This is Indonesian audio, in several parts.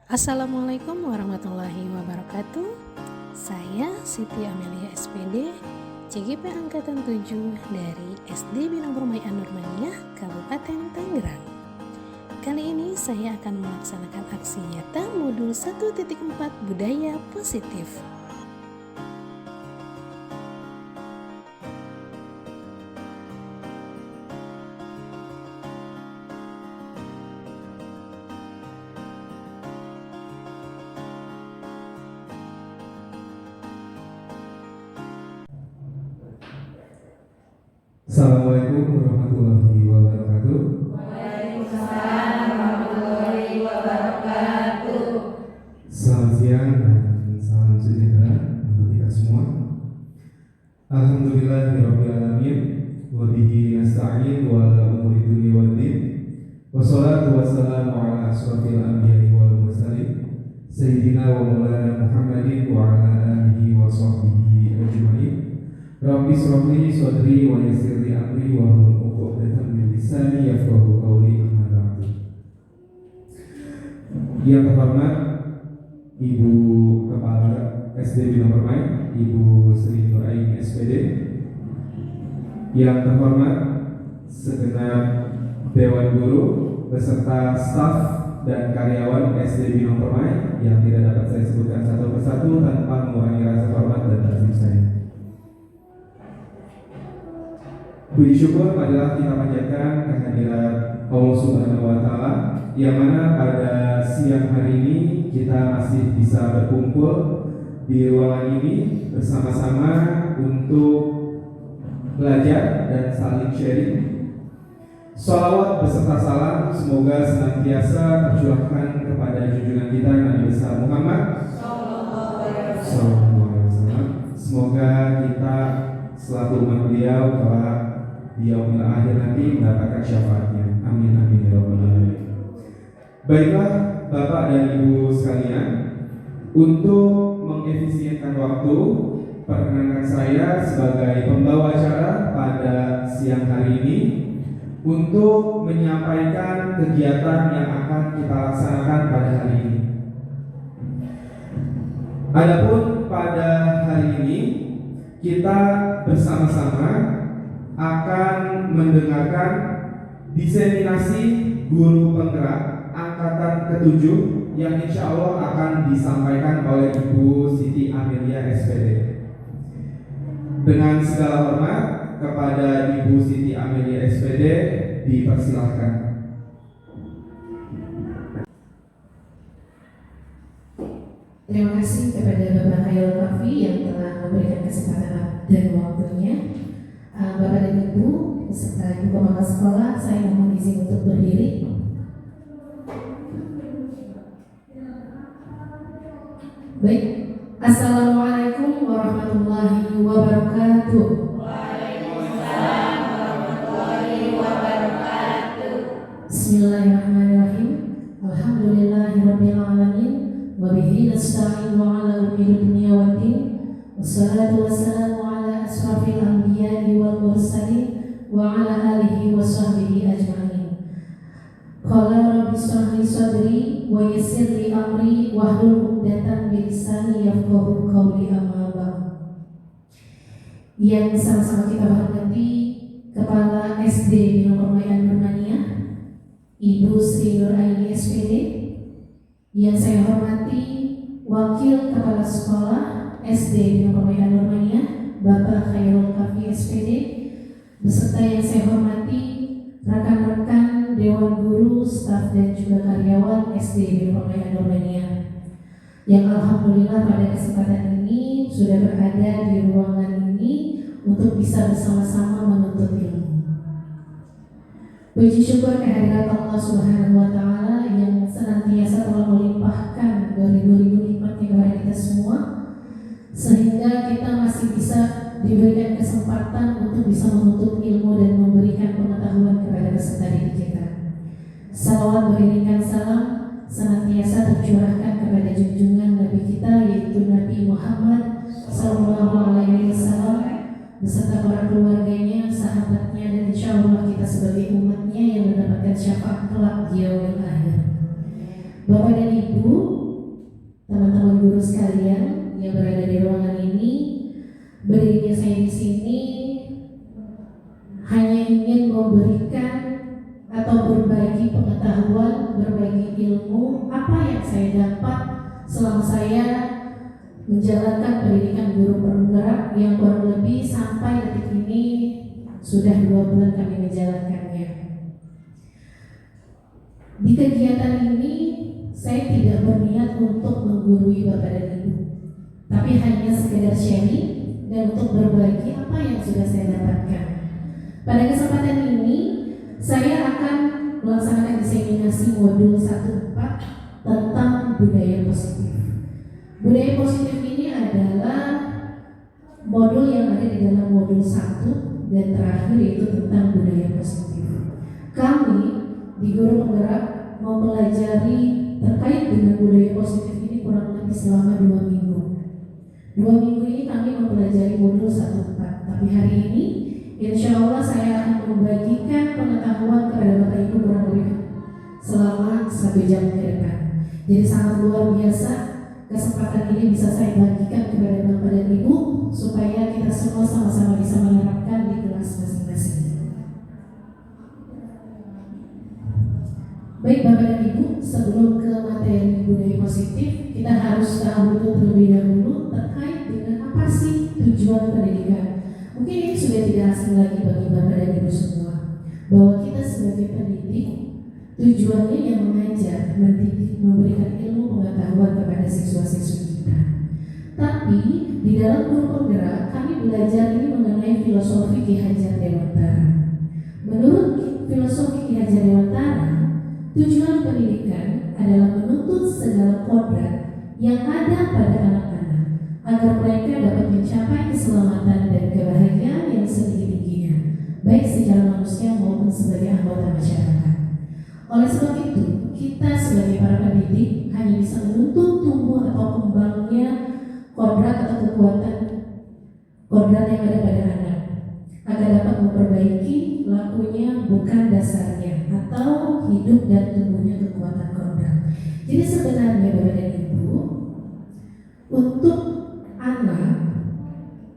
Assalamualaikum warahmatullahi wabarakatuh. Saya Siti Amelia SPD, CGP Angkatan 7 dari SD Bina Permai An-Nurmaniyah, Kabupaten Tangerang. Kali ini saya akan melaksanakan aksi nyata modul 1.4 Budaya Positif. Assalamualaikum warahmatullahi wabarakatuh. Waalaikumsalam warahmatullahi wabarakatuh. Selamat siang dan salam sejahtera untuk kita semua. Alhamdulillahirabbil alamin wa bihi nasta'in wa ala umuri dunya waddin. Wassalatu wassalamu ala asyrafil anbiya'i wal mursalin sayyidina wa maulana Muhammadin wa ala alihi wa sahbihi ajma'in. Rabbi shrahli sadri wa yassir li amri wa hlul 'uqdatam min lisani yafqahu qawli, amma ba'du. Yang terhormat Ibu Kepala SD Bina Permai, Ibu Sri Nuraini SPD. Yang terhormat segenap Dewan Guru beserta staf dan karyawan SD Bina Permai yang tidak dapat saya sebutkan satu persatu tanpa mengurangi rasa hormat dan takzim saya. Puji syukur adalah kita panjatkan kehadirat Allah Subhanahu wa Ta'ala, yang mana pada siang hari ini kita masih bisa berkumpul di ruangan ini bersama-sama untuk belajar dan saling sharing. Shalawat beserta salam semoga senantiasa tercurahkan kepada junjungan kita Nabi besar Muhammad Sallallahu Alaihi Wasallam. Semoga kita selaku umat beliau kelak di yaumil akhir nanti mendapatkan syafaatnya. Amin amin ya rabbal alamin. Baiklah Bapak dan Ibu sekalian, untuk mengefisienkan waktu, perkenankan saya sebagai pembawa acara pada siang hari ini untuk menyampaikan kegiatan yang akan kita laksanakan pada hari ini. Adapun pada hari ini kita bersama-sama akan mendengarkan diseminasi guru penggerak angkatan ke-7 yang insya Allah akan disampaikan oleh Ibu Siti Amelia SPD. Dengan segala hormat kepada Ibu Siti Amelia SPD, dipersilahkan. Terima kasih kepada Bapak Khairul Kafi yang telah memberikan kesempatan dan waktunya. Bapak dan Ibu beserta Ibu Kepala Sekolah, saya mohon izin untuk berdiri. Baik, Assalamualaikum warahmatullahi wabarakatuh. Waalaikumsalam warahmatullahi wabarakatuh. Bismillahirrahmanirrahim. Alhamdulillahirabbil alamin wa bihi nasta'inu ala umuri dunya waddin. Wassalatu wassalamu ala asrafil anbiya'i wal mursalin wa ala alihi wa sahbihi ajma'in. Qala rabbi shrah li sadri wa yassir li amri wahlul 'uqdatam min lisani yafqahu qawli, amma ba'd. Yang sama-sama kita hormati Kepala SD Bina Permai An-Nurmaniyah, Ibu Sri Nuraini SPD. Yang saya hormati Wakil Kepala Sekolah SD Bina Permai An-Nurmaniyah, Bapak Khairul Kafi SPD, beserta yang saya hormati rekan-rekan Dewan Guru, staf dan juga karyawan SD Bina Permai An-Nurmaniyah, yang alhamdulillah pada kesempatan ini sudah berada di ruangan ini untuk bisa bersama-sama menuntut ilmu. Puji syukur kehadirat Allah Subhanahu wa Ta'ala yang senantiasa telah melimpahkan beribu-ribu nikmatnya kepada kita semua, sehingga kita masih bisa diberikan kesempatan untuk bisa menuntut ilmu dan memberikan pengetahuan kepada peserta didik kita. Salawat beriringan salam senantiasa tercurahkan kepada junjungan Nabi kita, yaitu Nabi Muhammad Sallallahu Alaihi Wasallam, beserta para keluarganya, sahabatnya, dan insya Allah kita sebagai umatnya yang mendapatkan syafaat kelak di yaumil akhir. Bapak dan dan Ibu, teman-teman guru sekalian yang berada di ruangan ini, berdirinya saya di sini hanya ingin memberikan atau berbagi pengetahuan, berbagi ilmu apa yang saya dapat selama saya menjalankan pendidikan guru penggerak yang kurang lebih sampai detik ini sudah 2 bulan kami menjalankannya. Di kegiatan ini saya tidak berniat untuk menggurui Bapak dan Ibu, tapi hanya sekedar sharing dan untuk berbagi apa yang sudah saya dapatkan. Pada kesempatan ini saya akan melaksanakan diseminasi modul 1.4 tentang budaya positif. Budaya positif ini adalah modul yang ada di dalam modul 1 dan terakhir, yaitu tentang budaya positif. Kami di Guru Penggerak mempelajari terkait dengan budaya positif ini kurang lebih selama 2 minggu. 2 minggu ini kami mempelajari modul 1.4, tapi hari ini insya Allah saya akan membagikan pengetahuan kepada Bapak Ibu kurang lebih selama 1 jam ke depan. Jadi sangat luar biasa kesempatan ini bisa saya bagikan kepada Bapak dan Ibu supaya kita semua sama-sama bisa menerapkan di kelas masing-masing. Baik Bapak dan Ibu, sebelum ke materi budaya positif, kita harus tahu dulu terlebih dahulu terkait dengan apa sih tujuan pendidikan. Mungkin ini sudah tidak asing lagi bagi Bapak dan Ibu semua, bahwa kita sebagai pendidik tujuannya yang mengajar, mendidik, memberikan ilmu pengetahuan kepada siswa-siswi kita. Tapi di dalam Guru Penggerak kami belajar ini mengenai filosofi Ki Hajar Dewantara. Menurut filosofi Ki Hajar Dewantara, tujuan pendidikan adalah menuntut segala kodrat yang ada pada anak-anak agar mereka dapat mencapai keselamatan dan kebahagiaan yang setinggi-tingginya, baik secara manusia maupun sebagai anggota masyarakat. Oleh sebab itu, kita sebagai para pendidik hanya bisa menuntut tumbuh atau kembangnya kodrat atau kekuatan kodrat yang ada pada anak agar dapat memperbaiki lakunya, bukan dasarnya, atau hidup dan tumbuhnya kekuatan kodrat. Jadi sebenarnya Bapak dan Ibu, untuk anak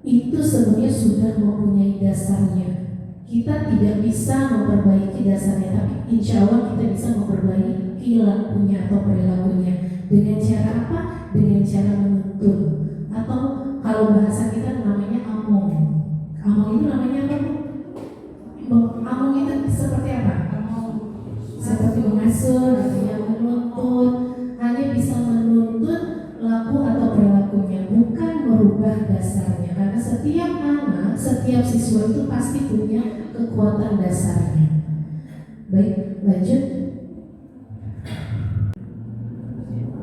itu sebenarnya sudah mempunyai dasarnya. Kita tidak bisa memperbaiki dasarnya, tapi insya Allah kita bisa memperbaiki lakunya atau perilakunya. Dengan cara apa? Dengan cara menuntun, atau kalau bahasa kita namanya among. Among itu namanya apa, Bu? Among itu seperti apa? Seperti mengasuh, artinya menuntun. Hanya bisa menuntun laku atau perilakunya, bukan merubah dasarnya. Karena setiap anak, setiap siswa itu pasti punya kekuatan dasarnya. Baik, lanjut.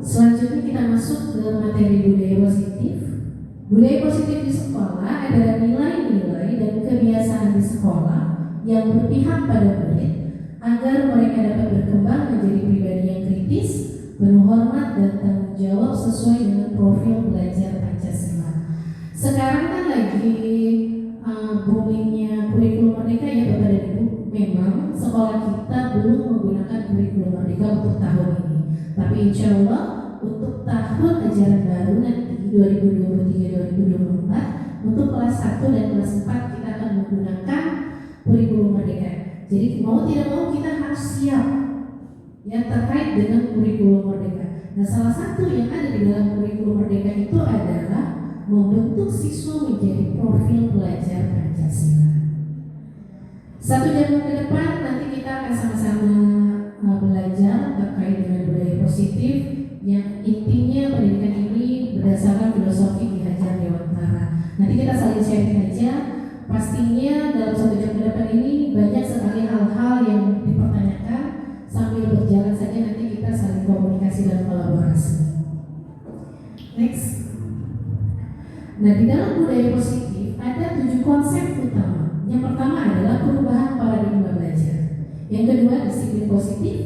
Selanjutnya kita masuk ke materi budaya positif. Budaya positif di sekolah adalah nilai-nilai dan kebiasaan di sekolah yang berpihak pada murid agar mereka dapat berkembang menjadi pribadi yang kritis, penuh hormat dan tanggung jawab sesuai dengan profil belajar Pancasila. Sekarang kan lagi boomingnya kurikulum merdeka ya Bapak dan Ibu. Memang sekolah kita belum menggunakan kurikulum merdeka untuk tahun ini, tapi insya Allah untuk tahun ajaran baru nanti 2023-2024 untuk kelas 1 dan kelas 4 kita akan menggunakan kurikulum merdeka. Jadi mau tidak mau kita harus siap ya terkait dengan kurikulum merdeka. Nah, salah satu yang ada di dalam kurikulum merdeka itu adalah membentuk siswa menjadi profil belajar Pancasila. 1 jam ke depan nanti kita akan sama-sama belajar terkait dengan budaya positif yang intinya pendidikan ini berdasarkan filosofi Ki Hajar Dewantara. Nanti kita saling sharing aja. Pastinya dalam 1 jam ke depan ini banyak sekali hal-hal yang dipertanyakan. Sambil berjalan saja nanti kita saling komunikasi dan kolaborasi. Next. Nah, di dalam budaya positif ada 7 konsep utama. Yang pertama adalah perubahan paradigma belajar. Yang kedua, disiplin positif.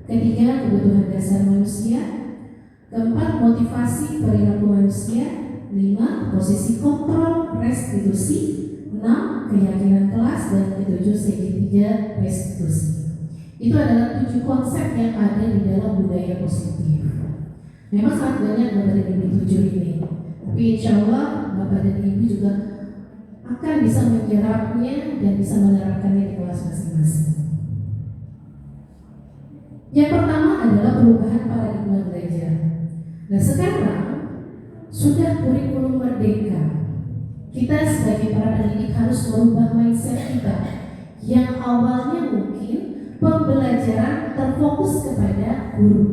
Ketiga, kebutuhan dasar manusia. Keempat, motivasi perilaku manusia. 5, posisi kontrol restitusi. 6, keyakinan kelas. Dan ke-7, segitiga restitusi. Itu adalah 7 konsep yang ada di dalam budaya positif. Memang sangat banyak Bapak dan Ibu 7 ini, tapi insya Allah Bapak dan Ibu juga akan bisa menyerapnya dan bisa menerapkannya di kelas masing-masing. Yang pertama adalah perubahan paradigma belajar. Nah sekarang sudah kurikulum merdeka. Kita sebagai para pendidik harus merubah mindset kita yang awalnya mungkin pembelajaran terfokus kepada guru.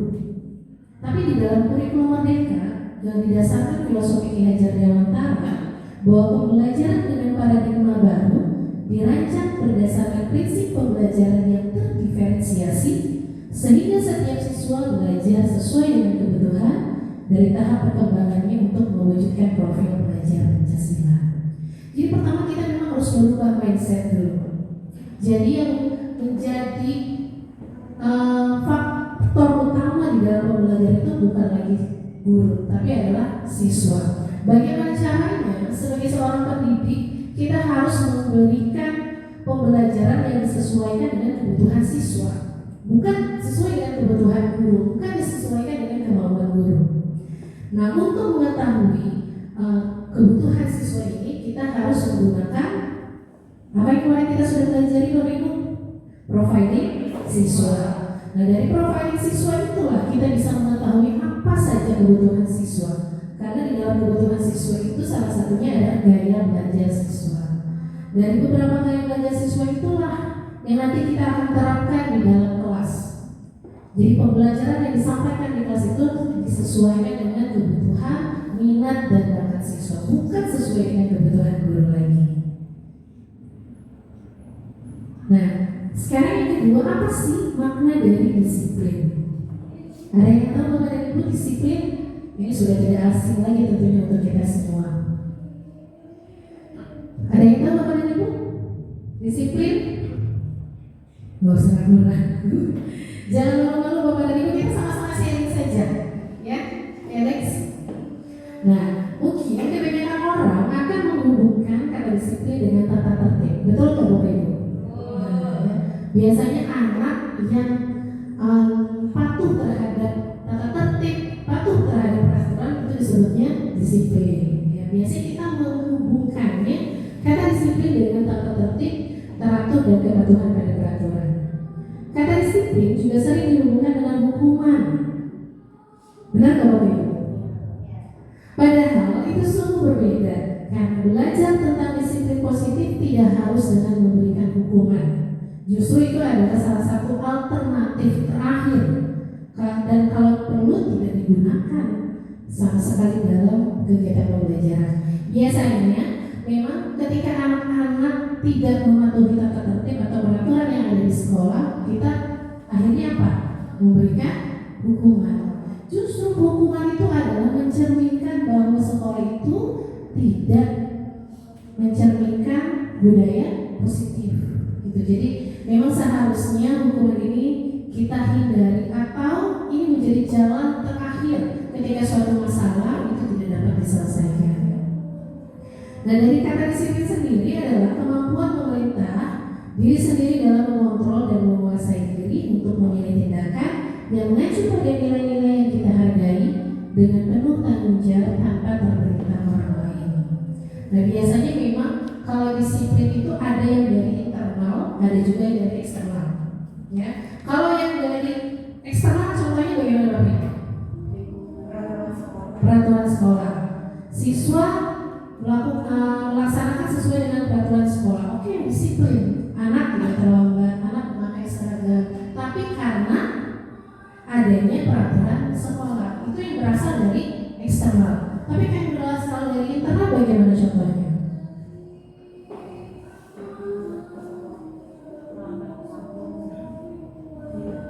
Tapi di dalam kurikulum merdeka yang didasarkan filosofi Ki Hajar Dewantara bahwa pembelajaran dengan paradigma baru dirancang berdasarkan prinsip pembelajaran yang terdiferensiasi sehingga setiap siswa belajar sesuai dengan kebutuhan dari tahap perkembangannya untuk mewujudkan profil belajar Pancasila. Jadi pertama kita memang harus merubah mindset dulu. Jadi yang menjadi faktor utama di dalam pembelajaran itu bukan lagi guru, tapi adalah siswa. Bagaimana caranya? Sebagai seorang pendidik, kita harus memberikan pembelajaran yang disesuaikan dengan kebutuhan siswa, bukan sesuai dengan kebutuhan guru, bukan disesuaikan dengan kemauan guru. Nah, untuk mengetahui kebutuhan siswa ini, kita harus menggunakan apa yang kemarin kita sudah pelajari Bapak Ibu? Profiling siswa. Nah, dari profiling siswa itulah kita bisa mengetahui apa saja kebutuhan siswa. Karena di dalam kebutuhan siswa itu salah satunya adalah gaya belajar siswa. Dari beberapa gaya belajar siswa itulah yang nanti kita akan terapkan di dalam kelas. Jadi pembelajaran yang disampaikan di kelas itu disesuaikan dengan kebutuhan, minat dan bakat siswa, bukan sesuai dengan kebutuhan guru lagi. Nah, sekarang yang kedua, apa sih makna dari disiplin? Ada yang tahu Bapak dan Ibu disiplin? Ini sudah tidak asing lagi tentunya untuk kita semua. Ada yang tahu Bapak dan Ibu? Disiplin? Gak usah ragu-ragu. Jangan malu-malu Bapak dan Ibu, kita sama-sama sharing saja. Ya, Alex? Nah, mungkin kebanyakan orang akan menghubungkan kata disiplin dengan tata tertib. Betul nggak Bapak Ibu? Biasanya anak yang patuh terhadap tata tertib, patuh terhadap peraturan itu disebutnya disiplin. Ya, biasanya kita menghubungkannya kata disiplin dengan tata tertib, teratur dan kepatuhan pada peraturan. Kata disiplin juga sering dihubungkan dengan hukuman. Benar nggak Bapak Ibu? Padahal itu sungguh berbeda. Karena belajar tentang disiplin positif tidak harus dengan memberikan hukuman. Justru itu adalah salah satu alternatif terakhir dan kalau perlu tidak digunakan sama sekali dalam kegiatan pembelajaran. Biasanya memang ketika anak-anak tidak mematuhi tata tertib atau peraturan yang ada di sekolah, kita akhirnya apa? Memberikan hukuman. Justru hukuman itu adalah mencerminkan bahwa sekolah itu tidak mencerminkan budaya positif. Gitu. Jadi memang seharusnya hukuman ini kita hindari atau ini menjadi jalan terakhir ketika suatu masalah itu tidak dapat diselesaikan. Nah, dari kata disiplin sendiri adalah kemampuan pemerintah diri sendiri dalam mengontrol dan menguasai diri untuk memilih tindakan yang mengacu pada nilai-nilai yang kita hargai dengan penuh tanggung jawab tanpa terperintah orang lain. Nah, biasanya memang kalau disiplin itu ada yang dari internal, ada juga yang dari eksternal. Ya, kalau yang dari eksternal contohnya bagaimana Bapak? Peraturan sekolah. Siswa melaksanakan sesuai dengan peraturan sekolah. Oke, disiplin. Anak tidak terlambat, anak memakai seragam. Tapi karena adanya peraturan sekolah, itu yang berasal dari eksternal. Tapi kan yang berasal dari internal bagaimana contohnya?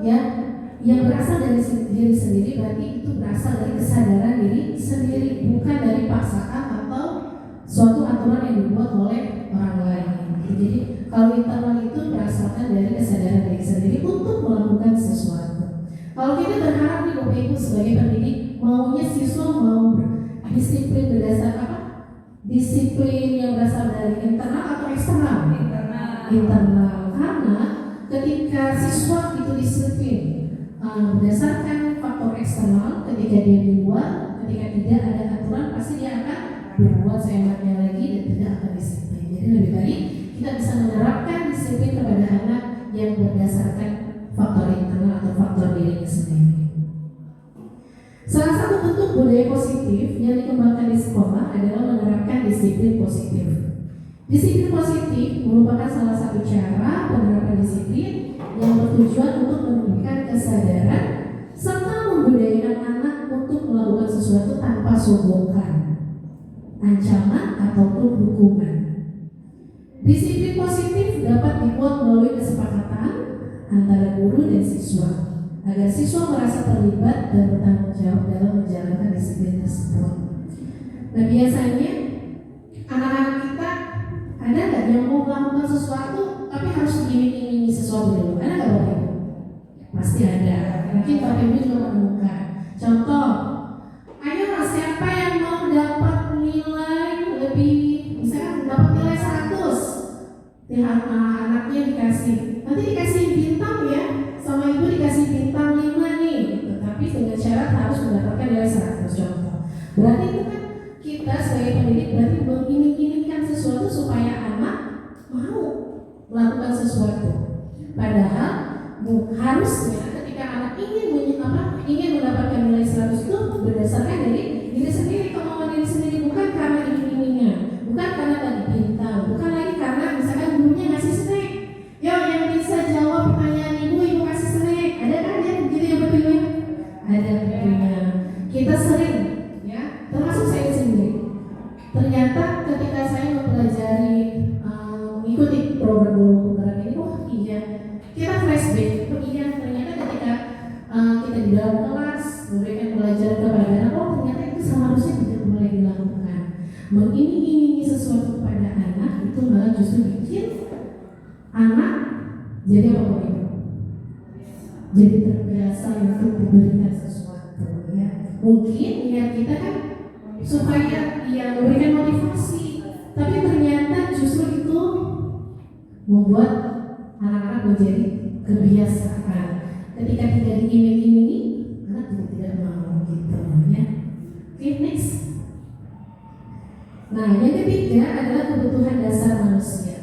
Ya, yang berasal dari diri sendiri berarti itu berasal dari kesadaran diri sendiri, bukan dari paksaan atau suatu aturan yang dibuat oleh orang lain. Jadi kalau internal itu berasalkan dari kesadaran diri sendiri untuk melakukan sesuatu. Kalau kita berharap nih Bapak Ibu sebagai pendidik maunya siswa mau disiplin berdasar apa? Disiplin yang berasal dari internal atau eksternal? Internal. Karena ketika siswa itu disiplin berdasarkan faktor eksternal, ketika dia luar, ketika tidak ada aturan pasti dia akan berbuat seenaknya lagi dan tidak akan disiplin. Jadi lebih baik kita bisa menerapkan disiplin kepada anak yang berdasarkan faktor internal atau faktor dirinya sendiri. Salah satu bentuk budaya positif yang dikembangkan di sekolah adalah menerapkan disiplin positif. Disiplin positif merupakan salah satu cara penerapan disiplin yang bertujuan untuk menumbuhkan kesadaran serta membudayakan anak untuk melakukan sesuatu tanpa sungguhan, ancaman ataupun hukuman. Disiplin positif dapat dibuat melalui kesepakatan antara guru dan siswa agar siswa merasa terlibat dan bertanggung jawab dalam menjalankan disiplin tersebut. Nah, biasanya anak-anak kita ada nggak yang mau melakukan sesuatu tapi harus diiming-imingi sesuatu dulu? Ada nggak Bapak Ibu? Pasti ada. Mungkin Bapak Ibu juga menemukan. Contoh, ayo mas, siapa yang mau dapat nilai lebih, misalkan dapat nilai 100, anaknya dikasih, nanti dikasih bintang ya, sama ibu dikasih bintang 5 nih, tetapi dengan syarat harus mendapatkan nilai 100 contoh. Berarti itu kan kita sebagai pendidik berarti mengiming-imingkan sesuatu supaya anak mau melakukan sesuatu. Padahal harusnya ketika anak ingin mendapatkan nilai 100 itu berdasarkan dari diri sendiri, kemauan diri sendiri, bukan karena iming-imingan, bukan karena tadi bintang, bukan lagi karena misalkan gurunya ngasih snack. Yo, yang bisa jawab pertanyaan ibu kasih snack. Ada kan ya begitu ya Bapak Ibu? Ada tentunya. Kita sering ya, termasuk saya sendiri. Ternyata ketika saya mempelajari mengikuti program guru ini, oh iya, kita flashback. Oh iya, ternyata ketika kita di dalam kelas memberikan pelajaran kepada anak, oh ternyata itu seharusnya tidak boleh dilakukan. Mengiming-imingi sesuatu kepada anak itu malah justru bikin anak jadi apa Bapak Ibu? Jadi terbiasa untuk diberikan sesuatu ya. Mungkin niat kita kan supaya dia memberikan motivasi, tapi ternyata justru itu membuat anak-anak menjadi kebiasaan. Ketika tidak diiming-imingi, anak juga tidak mau gitu ya. Oke, next. Nah, yang ketiga adalah kebutuhan dasar manusia.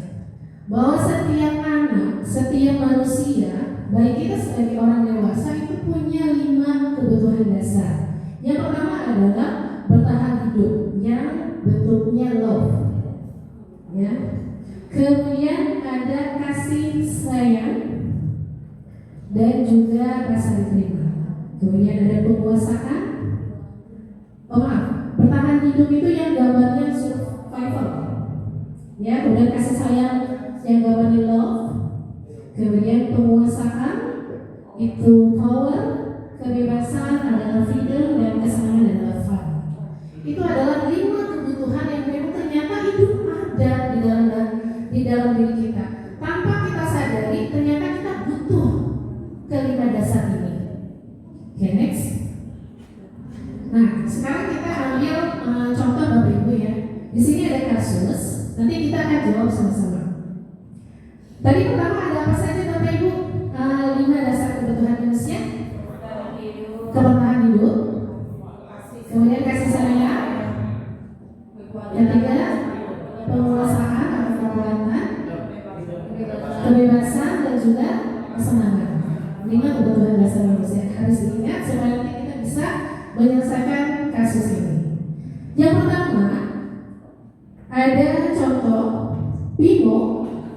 Bahwa setiap anak, setiap manusia, baik kita sebagai orang dewasa itu punya 5 kebutuhan dasar. Yang pertama adalah bertahan hidup, yang bentuknya love, ya. Kemudian ada kasih sayang dan juga rasa diterima. Kemudian ada penguasaan. Bertahan hidup itu yang gambarnya survival, ya. Kemudian kasih sayang yang gambarnya love. Kemudian penguasaan itu power, kebebasan adalah freedom, dan kesenangan adalah fun. Itu adalah 5 kebutuhan yang memang ternyata hidup ada di dalam diri kita. Tanpa kita sadari, ternyata kita butuh kelima dasar ini. Oke, next. Nah, sekarang kita ambil contoh Bapak Ibu ya. Di sini ada kasus. Nanti kita akan jawab sama-sama. Tadi pertama ada apa saja Bapak Ibu? 5 dasar kebutuhan manusia. Kebertahan hidup. Kemudian kasih sayang. Yang ketiga, penguasaan atau kekuatan, kebebasan dan juga kesenangan. 5 kebutuhan dasar manusia harus diingat supaya nanti kita bisa menyelesaikan kasus ini. Yang pertama ada contoh Bimo,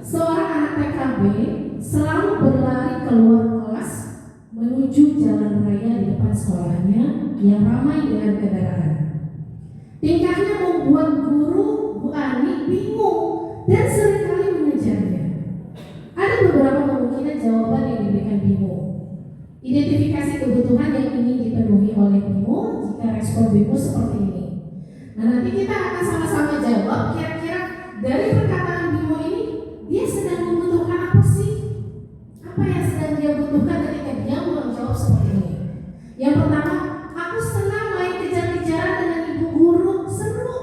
seorang anak TKB selalu berlari keluar kelas menuju jalan raya di depan sekolahnya yang ramai dengan kendaraan. Tingkahnya membuat guru Bu Ani bingung dan seringkali mengejarnya. Ada beberapa kemungkinan jawaban yang diberikan Bimo. Identifikasi kebutuhan yang ingin dipenuhi oleh Bimo jika respon Bimo seperti ini. Nah, nanti kita akan sama-sama jawab kira-kira dari perkataan Bimo ini dia sedang membutuhkan apa sih? Apa yang sedang dia butuhkan ketika dia menjawab seperti ini? Yang pertama, aku senang main kejar-kejaran dengan ibu guru, seru.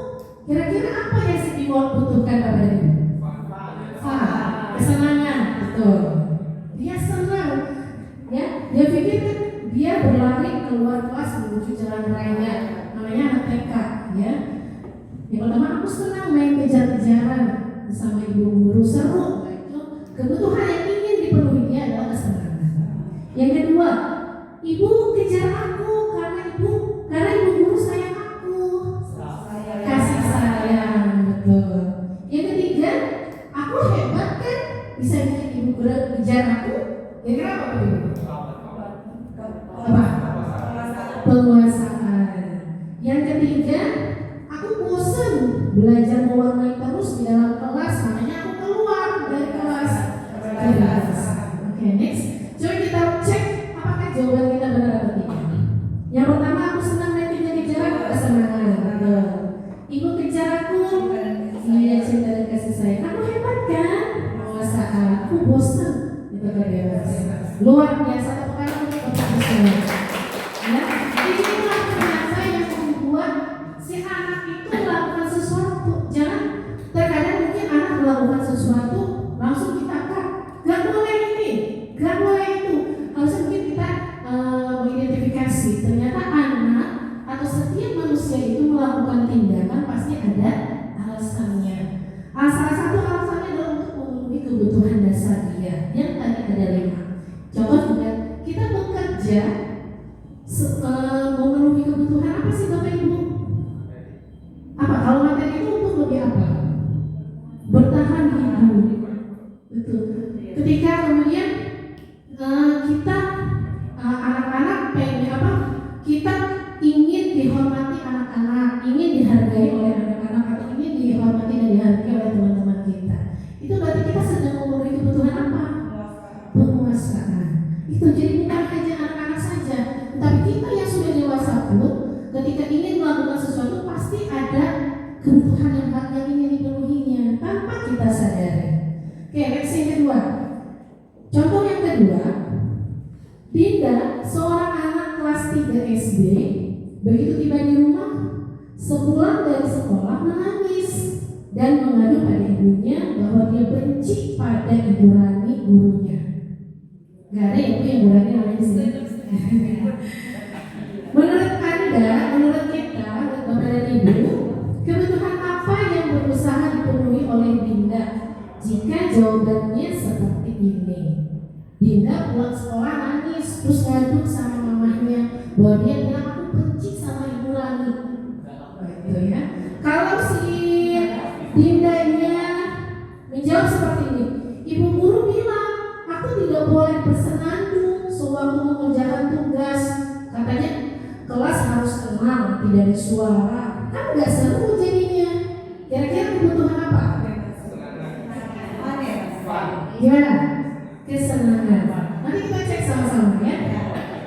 Kira-kira apa yang si Bimo butuhkan pada dia? Kesenangan, betul. Dia senang, ya. Dia pikir kan dia berlari keluar kelas menuju jalan raya bersama ibu guru seru. Itu kebutuhan yang ingin dipenuhi dia adalah kesenangan. Yang kedua, ibu kejar aku karena ibu guru sayang aku. Kasih sayang, betul. Yang ketiga, aku hebat kan bisa bikin ibu guru kejar aku. Ya kenapa ibu? Apa? Penguasaan. Yang ketiga, aku bosan belajar mewarnai terus di dalam kelas, makanya aku keluar dari kelas. Oke, next. Coba kita cek apakah jawaban kita benar atau tidak. Yang pertama, aku senang netinya kejar aku, kesenangan. Ibu kejar aku, iya, cinta dan kasih sayang. Aku hebat kan? Penguasaan. Aku bosan. Itu bebas. Luar biasa tepuk tangan untuk Bapak Ibu. Ya, inilah ternyata yang membuat si anak itu melakukan sesuatu. Jangan terkadang mungkin anak melakukan sesuatu langsung kita cut. Gak boleh ini, gak boleh itu. Harusnya mungkin kita mengidentifikasi ternyata anak atau setiap manusia itu melakukan tindakan pasti ada alasannya. Salah satu alasannya adalah untuk memenuhi kebutuhan dasar dia. Yang tadi ada 5. Contoh juga kita bekerja memenuhi kebutuhan apa sih Bapak Ibu? Apa? Kalau materi itu untuk lebih apa? Bertahan hidup. Betul. Ketika kemudian kita anak-anak pengen apa? Kita ingin dihormati anak-anak, ingin dihargai oleh anak-anak, atau ingin dihormati dan dihargai oleh teman-teman kita. Itu berarti kita sedang memenuhi kebutuhan apa? Penguasaan. Itu jadi bukan hanya anak-anak saja, tapi kita yang sudah dewasa pun ketika ingin melakukan sesuatu pasti ada kebutuhan yang ingin dipenuhinya tanpa kita sadari. Oke, next yang kedua. Contoh yang kedua, Dinda, seorang anak kelas 3 SD, begitu tiba di rumah, sepulang dari sekolah menangis dan mengadu pada ibunya bahwa dia benci pada Ibu Rani gurunya. Gak ada ibu yang berani namanya sih. Menurut Anda, menurut kita, Bapak dan Ibu, kebutuhan apa yang berusaha dipenuhi oleh Dinda jika jawabannya seperti ini? Dinda pulang sekolah nangis, terus ngadu sama mamahnya bahwa dia bilang aku benci sama Ibu Rani. Gitu ya. Kalau si Dindanya menjawab seperti ini, Ibu guru bilang aku tidak boleh bersenandung sewaktu mengerjakan tugas. Katanya kelas harus tenang, tidak ada suara. Kan nggak seru jadinya. Kira-kira kebutuhan apa? Gimana? Kesenangan. Nanti kita cek sama-sama ya.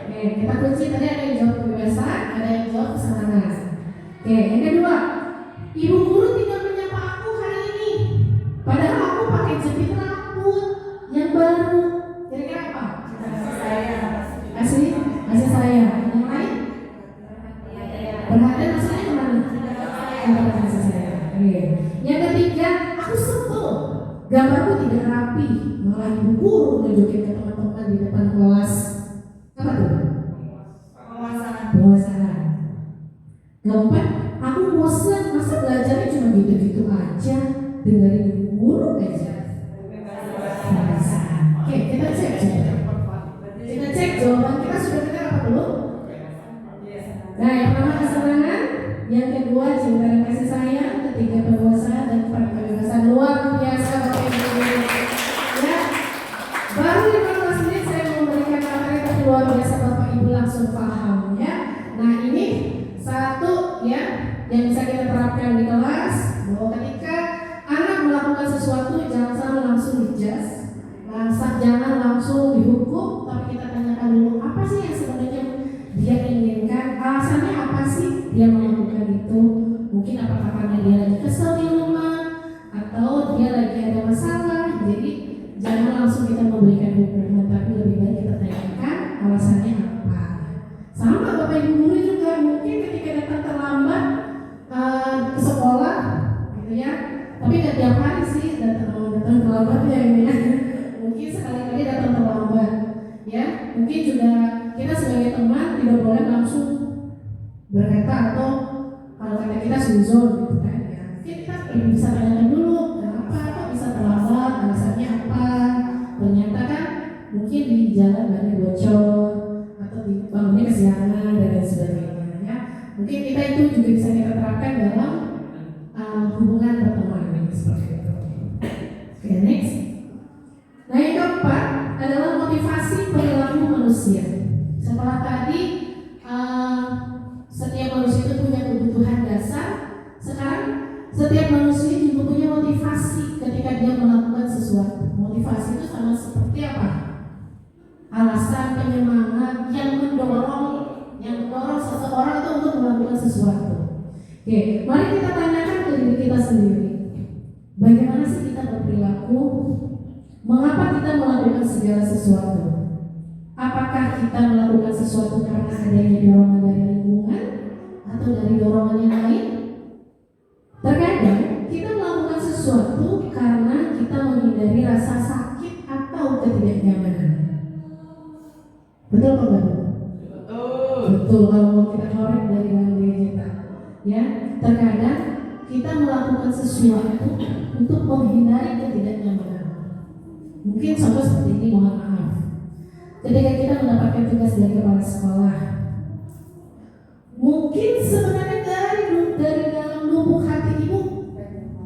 Oke, kita kunci tadi ada yang jawab kebebasan, ada yang jawab kesenangan. Oke, yang kedua, ibu guru tidak menyapa aku hari ini. Padahal aku pakai jepit rambut yang baru. Kira-kira apa? Kasih sayang. Yang lain? Perhatian maksudnya kemana? Kasih sayang. Oke. Yang ketiga, aku sebel. Gambarku tidak rapi. Malah ibu guru nunjukin ke teman-teman di depan kelas. Apa tuh? Penguasaan. Keempat, aku bosan. Masa belajarnya cuma gitu-gitu aja, dengerin ibu guru aja. Oke, kita cek coba. Kita cek jawaban kita sudah benar apa belum? Nah, yang pertama kesenangan, yang kedua cinta dan kasih sayang, ketiga penguasaan, dan keempat kebebasan. Luar biasa Bapak Ibu. Ya, baru 15 menit saya memberikan materi tapi luar biasa Bapak Ibu langsung paham ya. Nah ini satu ya yang bisa kita terapkan di kelas, bahwa ketika anak melakukan sesuatu jangan sampai langsung dijudge, jangan langsung dihukum, tapi kita tanyakan dulu apa sih yang sebenarnya dia inginkan, alasannya apa sih dia melakukan itu. Mungkin apakah karena dia lagi kesel di rumah atau dia lagi ada masalah. Jadi jangan langsung kita memberikan hukuman, tapi lebih baik kita tanyakan alasannya apa. Sama Bapak Ibu guru juga mungkin ketika datang terlambat ke sekolah gitu ya, tapi nggak tiap hari sih datang terlambat ya ini ya. Mungkin sekali-kali datang terlambat ya. Mungkin juga kita sebagai teman tidak boleh langsung berkata atau kalau kata kita suzon gitu kan ya. Mungkin kita bisa tanyakan dulu kenapa atau juga bisa kita terapkan dalam hubungan pertemanan seperti itu. Oke, next. Nah, yang keempat adalah motivasi perilaku manusia. Setelah tadi setiap manusia itu punya kebutuhan dasar, sekarang setiap manusia juga punya motivasi ketika dia melakukan sesuatu. Motivasi itu sama seperti apa? Alasan, penyemangat yang mendorong seseorang itu untuk melakukan sesuatu. Oke, mari kita tanyakan ke diri kita sendiri. Bagaimana sih kita berperilaku? Mengapa kita melakukan segala sesuatu? Apakah kita melakukan sesuatu karena adanya dorongan dari lingkungan atau dari dorongan yang lain? Terkadang kita melakukan sesuatu karena kita menghindari rasa sakit atau ketidaknyamanan. Betul atau enggak? Betul, kalau mau kita korek dari dalam diri kita. Ya, terkadang kita melakukan sesuatu untuk menghindari ketidaknyamanan. Mungkin contoh seperti ini, mohon maaf. Ketika kita mendapatkan tugas dari kepala sekolah, mungkin sebenarnya dari dalam lubuk hati ibu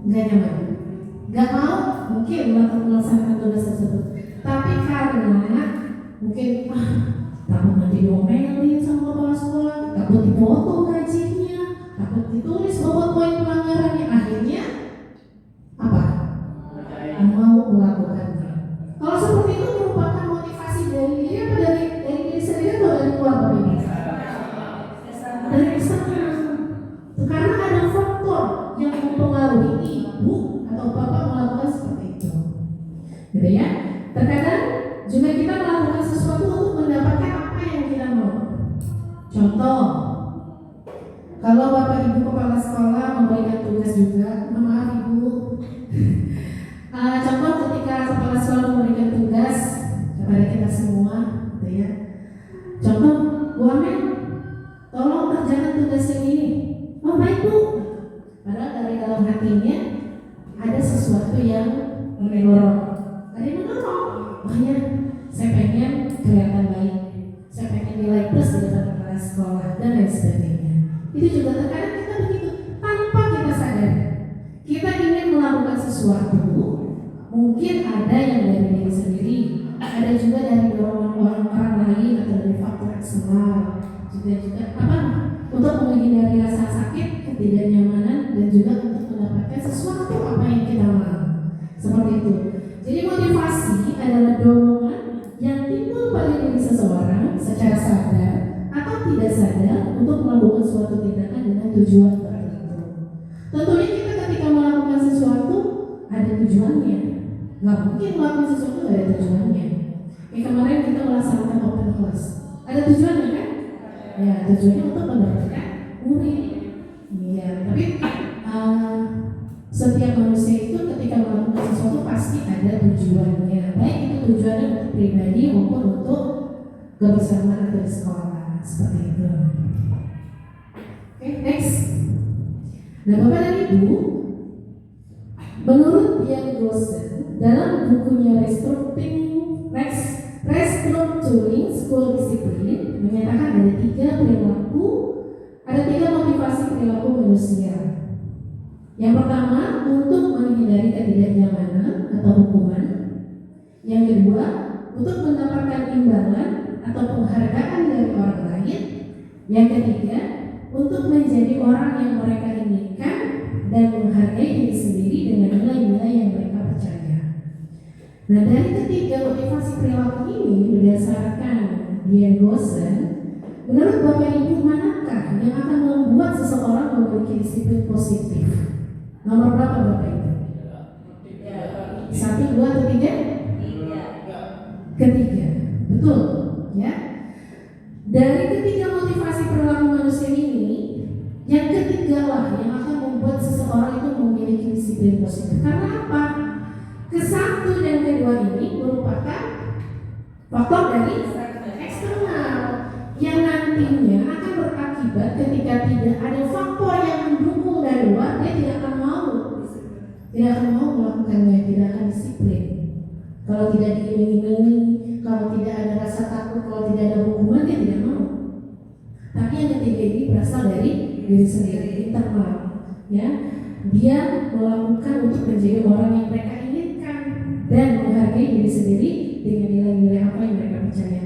nggak nyaman, nggak mau mungkin melaksanakan tugas tersebut. Tapi karena mungkin takut nanti diomelin sama kepala sekolah, takut dipotong gajinya, takut ditulis bahwa poin pelanggarannya, akhirnya apa? Mau melakukannya. Kalau seperti itu merupakan motivasi dari diri apa dari diri sendiri atau dari keluarga ini? Dari eksternal. Karena ada faktor yang mempengaruhi ibu atau bapak melakukan seperti itu. Gitu ya. Terkadang juga kita melakukan sesuatu untuk mendapatkan apa yang kita mau. Contoh, kalau bapak ibu kepala sekolah memberikan tugas juga, maaf ibu. Contoh ketika kepala sekolah memberikan tugas kepada kita semua, gitu ya. Contoh, Bu Amin, tolong kerjakan tugas yang ini. Oh baik Bu. Padahal dari dalam hatinya ada sesuatu yang mendorong. Ada yang mendorong. Makanya saya pengen kelihatan baik, saya pengen nilai plus di depan kepala sekolah dan lain sebagainya. Itu juga terkadang kita begitu tanpa kita sadar. Kita ingin melakukan sesuatu, mungkin ada yang dari diri sendiri, ada juga dari dorongan orang lain atau dari faktor eksternal, juga apa? Untuk menghindari rasa sakit, ketidaknyamanan, dan juga untuk mendapatkan sesuatu apa yang kita mau. Seperti itu. Jadi motivasi adalah dorongan yang timbul pada diri seseorang secara sadar atau tidak sadar untuk melakukan suatu tindakan dengan tujuan tertentu. Tentunya kita ketika melakukan sesuatu ada tujuannya. Nggak mungkin melakukan sesuatu nggak ada tujuannya. Kemarin kita melaksanakan open class. Ada tujuannya kan? Ya, tujuannya untuk mendapatkan murid. Iya, tapi setiap manusia itu ketika melakukan sesuatu pasti ada tujuannya. Baik itu tujuannya untuk pribadi maupun untuk kebersamaan atau sekolah, seperti itu. Oke, next. Nah, Bapak dan Ibu, menurut Ian Gossen dalam bukunya Restructuring School Discipline menyatakan ada tiga motivasi perilaku manusia. Yang pertama, untuk menghindari ketidaknyamanan atau hukuman. Yang kedua, untuk mendapatkan imbalan atau penghargaan dari orang lain. Yang ketiga, untuk menjadi orang yang mereka inginkan dan menghargai diri sendiri dengan nilai-nilai yang mereka percaya. Nah, dari ketiga motivasi perilaku ini berdasarkan Ian Gossen, menurut Bapak Ibu manakah yang akan membuat seseorang memiliki disiplin positif? Nomor berapa Bapak Ibu? 1, 2, atau 3? Ketiga, betul ya. Dari ketiga motivasi perilaku manusia ini, yang ketiga lah yang akan membuat seseorang itu memiliki disiplin positif. Karena apa? Kesatu dan kedua ini merupakan faktor dari eksternal yang nantinya akan berakibat ketika tidak ada faktor yang mendukung dari luar, dia tidak akan mau melakukannya, tidak akan disiplin. Kalau tidak diiming-imingi, kalau tidak ada rasa takut, kalau tidak ada hukuman, dia tidak mau. Tapi yang ketiga ini berasal dari diri sendiri, internal, ya. Dia melakukan untuk menjadi orang yang mereka inginkan dan menghargai diri sendiri dengan nilai-nilai apa yang mereka percaya.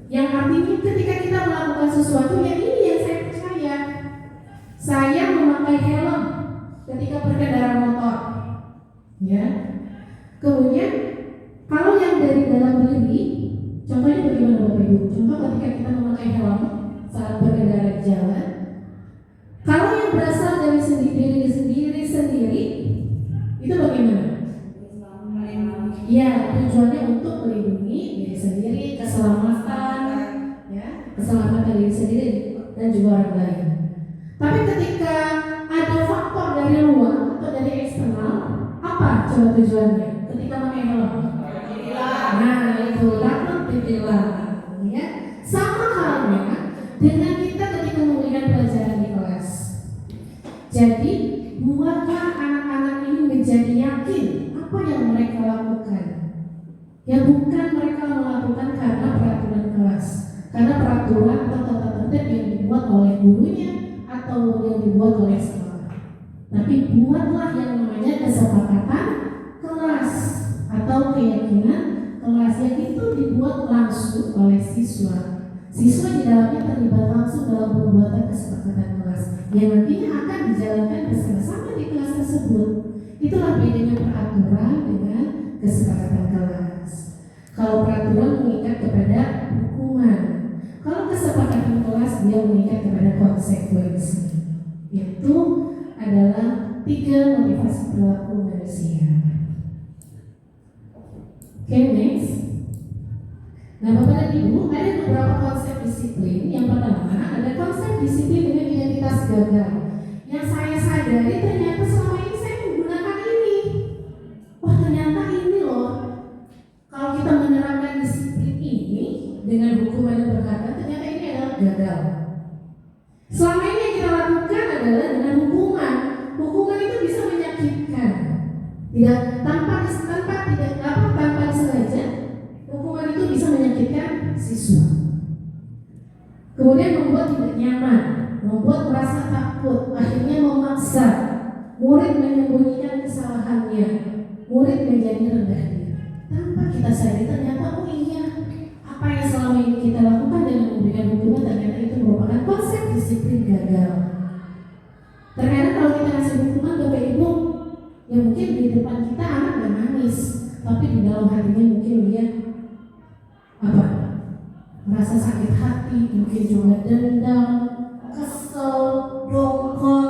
Yang artinya ketika kita melakukan sesuatu yang ini yang saya percaya, saya memakai helm ketika berkendara motor, ya. Kemudian kalau yang dari dalam diri, contohnya bagaimana Bapak Ibu? Contoh ketika kita memakai helm saat berkendara di jalan. Kalau yang berasal dari diri sendiri, itu bagaimana? Ya, tujuannya untuk melindungi diri sendiri, keselamatan, ya, keselamatan diri sendiri dan juga orang lain. Tapi ketika ada faktor dari luar atau dari eksternal, apa coba tujuannya? Ketika pakai helm, nah itu takut ditilang, ya. Sama halnya dengan kita ketika memberikan pelajaran di kelas. Jadi buatlah anak-anak ini menjadi yakin apa yang mereka lakukan. Ya bukan mereka melakukan karena peraturan kelas, karena peraturan atau tata tertib yang dibuat oleh gurunya atau yang dibuat oleh sekolah. Tapi buatlah yang namanya kesepakatan kelas atau keyakinan kelas yang itu dibuat langsung oleh siswa. Siswa di dalamnya terlibat langsung dalam pembuatan kesepakatan kelas yang nantinya akan dijalankan bersama-sama di kelas tersebut. Itulah bedanya peraturan dengan kesepakatan kelas. Kalau peraturan mengikat kepada hukuman, kalau kesepakatan kelas dia mengikat kepada konsekuensi. Itu adalah 3 motivasi perilaku manusia. Oke, next. Nah, Bapak dan Ibu, ada beberapa konsep disiplin. Yang pertama, ada konsep disiplin dengan identitas gagal. Yang saya sadari ternyata selama ini saya menggunakan ini. Wah, ternyata ini loh. Kalau kita menerapkan disiplin ini dengan hukuman yang berharga, ternyata ini adalah gagal. Selama ini yang kita lakukan adalah dengan hukuman. Hukuman itu bisa menyakitkan. Tidak tanpa disengaja. Hukuman itu bisa menyakitkan siswa. Kemudian membuat tidak nyaman, membuat merasa takut, akhirnya memaksa murid menyembunyikan kesalahannya, murid menjadi rendah diri. Tanpa kita sadari ternyata oh iya, apa yang selama ini kita lakukan dengan memberikan hukuman ternyata itu merupakan konsep disiplin gagal. Terkadang kalau kita ngasih hukuman Bapak Ibu, ya mungkin di depan kita anak gak nangis, tapi di dalam hatinya mungkin dia merasa sakit hati, mungkin juga dendam, kesel, dongkol,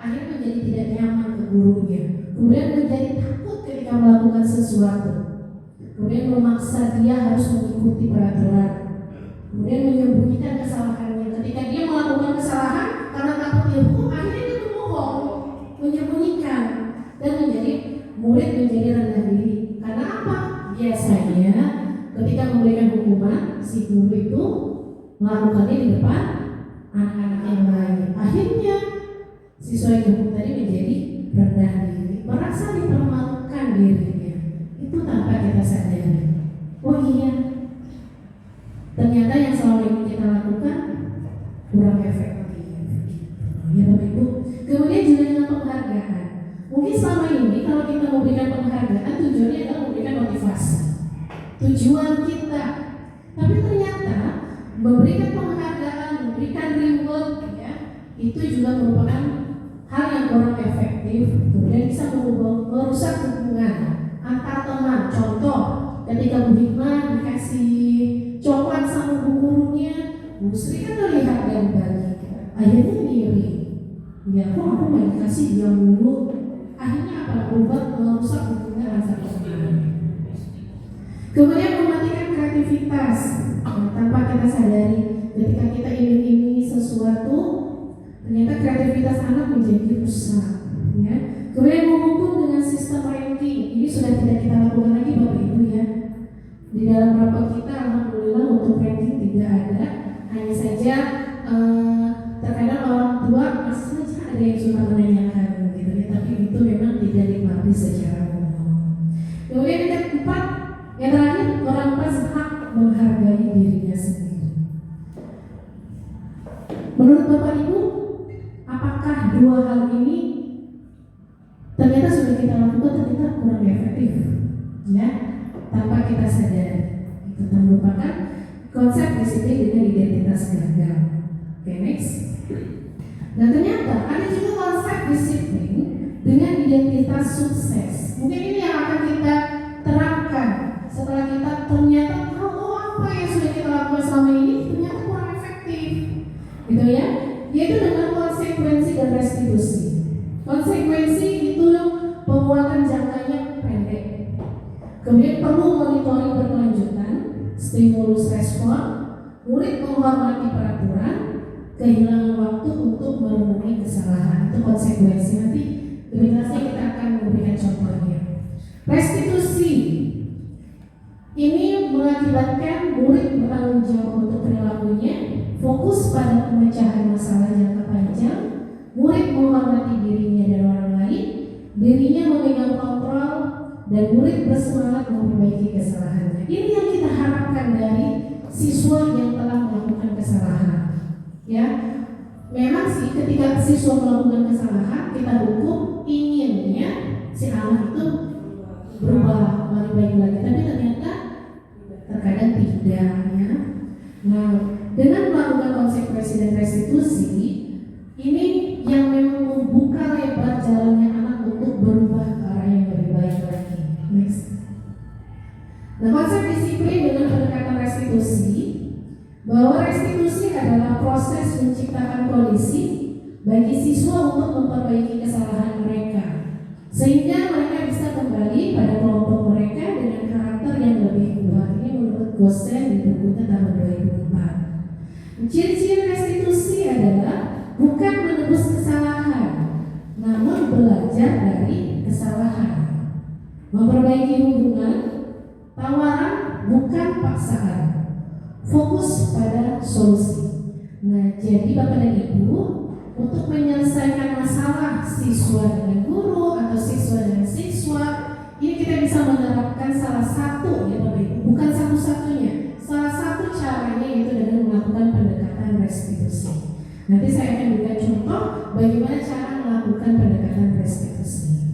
akhirnya menjadi tidak nyaman ke gurunya, kemudian menjadi takut ketika melakukan sesuatu, kemudian memaksa dia harus mengikuti peraturan, kemudian menyembunyikan kesalahannya. Ketika dia melakukan kesalahan karena takut dihukum, akhirnya dia berbohong, menyembunyikan, dan menjadi murid menjadi rendah diri. Karena apa? Biasanya ketika memberikan hukuman, si guru itu melakukannya di depan anak-anak yang lain. Akhirnya siswa yang dihukum tadi menjadi rendah diri, merasa dipermalukan dirinya. Itu tanpa kita sadari. Oh iya, ternyata yang selama ini kita lakukan kurang efektif. Ya Bapak Ibu. Kemudian juga dengan penghargaan. Mungkin selama ini kalau kita memberikan penghargaan, tujuannya adalah memberikan motivasi, tujuan kita. Tapi ternyata memberikan penghargaan, memberikan reward, ya, itu juga merupakan hal yang kurang efektif. Kemudian bisa merusak hubungan antar teman. Contoh, ketika Bu Hikmah dikasih coklat sama bu gurunya, Bu Sri kan terlihat dan bagi, akhirnya iri. Ya kok aku mau dikasih dia mulu. Akhirnya apa? Berubah merusak hubungan antar teman. Kemudian mematikan kreativitas tanpa kita sadari. Ketika kita ingin sesuatu, ternyata kreativitas anak menjadi rusak. Ya. Kemudian menghukum dengan sistem ranking. Ini sudah tidak kita lakukan lagi Bapak Ibu ya. Di dalam rapat kita alhamdulillah untuk ranking tidak ada. Hanya saja terkadang orang tua masih saja ada yang suka menanyakan gitu ya. Tapi itu memang tidak dimengerti secara umum. Kemudian yang keempat, yang terakhir, merampas hak menghargai dirinya sendiri. Menurut Bapak Ibu, apakah dua hal ini ternyata sudah kita lakukan, ternyata kurang efektif, ya, tanpa kita sadari. Itu merupakan konsep disiplin dengan identitas gagal. Oke, next. Dan ternyata ada juga konsep disiplin dengan identitas sukses. Mungkin ini yang akan kita terapkan setelah kita ternyata tahu apa yang sudah kita lakukan selama ini ternyata kurang efektif, gitu ya. Yaitu dengan konsekuensi dan restitusi. Konsekuensi itu penguatan jangkanya pendek. Kemudian perlu monitoring berkelanjutan, stimulus respon, murid menghormati peraturan, kehilangan waktu untuk merenungi kesalahan. Itu konsekuensi. Nanti lebih jelasnya kita akan memberikan contohnya. Restitusi ini mengakibatkan murid bertanggung jawab untuk perilakunya, fokus pada pemecahan masalah jangka panjang, murid menghormati dirinya dan orang lain, dirinya memegang kontrol, dan murid bersemangat memperbaiki kesalahannya. Ini yang kita harapkan dari siswa yang telah melakukan kesalahan. Ya, memang sih ketika siswa melakukan kesalahan kita hukum, inginnya si anak itu berubah, lebih baik lagi, tapi ternyata terkadang tidak, ya. Nah, dengan melakukan konsekuensi dan restitusi, ini yang memang membuka lebar jalannya anak untuk berubah ke arah yang lebih baik lagi. Next. Nah, konsep disiplin dengan pendekatan restitusi, bahwa restitusi adalah proses menciptakan kondisi bagi siswa untuk memperbaiki kesalahan mereka, sehingga mereka bisa kembali pada kelompok mereka dengan karakter yang lebih kuat. Ini menurut Gosen di bukunya tahun 2004. Ciri-ciri restitusi adalah bukan menebus kesalahan, namun belajar dari kesalahan, memperbaiki hubungan, tawaran bukan paksaan, fokus pada solusi. Nah, jadi Bapak dan Ibu, untuk menyelesaikan masalah siswa dengan guru atau siswa dengan siswa, ini kita bisa menerapkan salah satu, ya Bapak Ibu, bukan satu-satunya. Salah satu caranya yaitu dengan melakukan pendekatan restitusi. Nanti saya akan berikan contoh bagaimana cara melakukan pendekatan restitusi.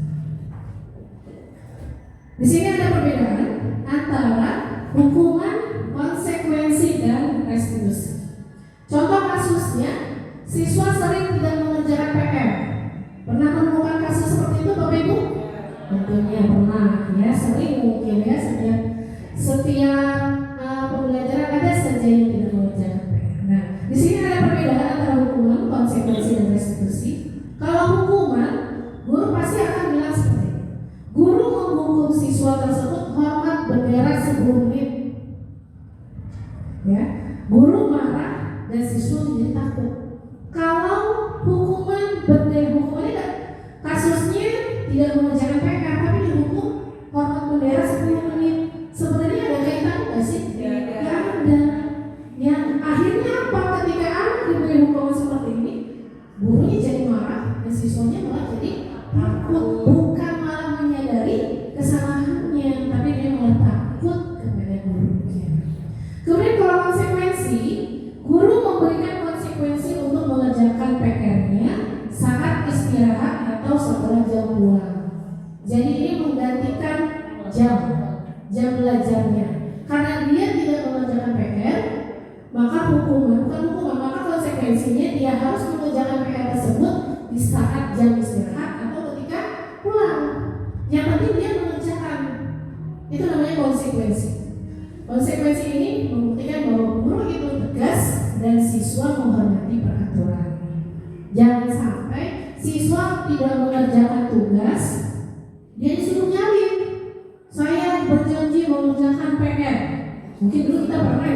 Di sini ada perbedaan antara hukuman, konsekuensi, dan restitusi. Contoh kasusnya, siswa sering tidak mengerjakan PR. Pernah menemukan kasus seperti itu, Bapak Ibu? Tentunya pernah, ya, sering mungkin ya, setiap pembelajaran ada saja yang tidak mengerjakan PR. Nah, di sini ada perbedaan antara hukuman, konsekuensi, dan restitusi. Kalau hukuman, guru pasti akan bilang seperti ini. Guru menghukum siswa tersebut hormat bendera 10 menit. Ya, guru marah dan siswa menjadi takut. Kalau hukuman hukumannya kasusnya tidak mengerjakan PR tapi dihukum hormat bendera 10 menit, sebenarnya ada kaitan nggak sih? Tidak ada. Yang akhirnya apa? Ketika anak diberi hukuman seperti ini, gurunya jadi marah dan siswanya malah jadi takut, bukan malah menyadari kesalahannya, tapi dia malah takut kepada gurunya. Kemudian kalau konsekuensi, guru memberikan konsekuensi untuk mengerjakan PR-nya saat istirahat atau setelah jam pulang. Jadi ini menggantikan jam belajarnya. Karena dia tidak mengerjakan PR, maka maka konsekuensinya dia harus mengerjakan PR tersebut di saat jam istirahat atau ketika pulang. Yang penting dia mengerjakan. Itu namanya konsekuensi. Konsekuensi ini membuktikan bahwa guru itu tegas dan siswa menghormati peraturan. Jangan sampai siswa tidak mengerjakan tugas, dia disuruh nyalin. Saya berjanji mengerjakan PR. Mungkin dulu kita pernah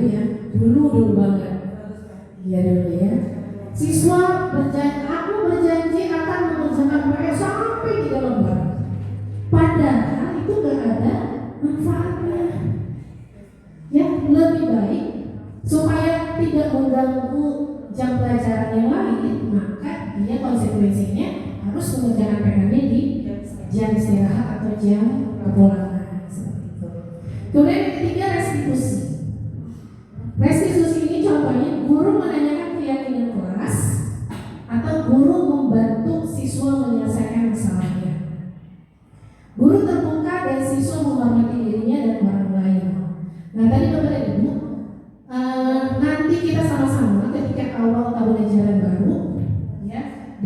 ya, dulu banget. Iya dulu ya. Siswa berjanji, aku berjanji akan mengerjakan PR sampai 3 lembar. Padahal itu gak ada manfaatnya. Ya, lebih baik supaya tidak mengganggu jam pelajaran yang lain, maka dia konsekuensinya harus mengerjakan PR-nya di jam istirahat atau jam kepulangan, seperti itu. Kemudian yang ketiga, restitusi. Restitusi ini contohnya guru menanyakan keyakinan kelas atau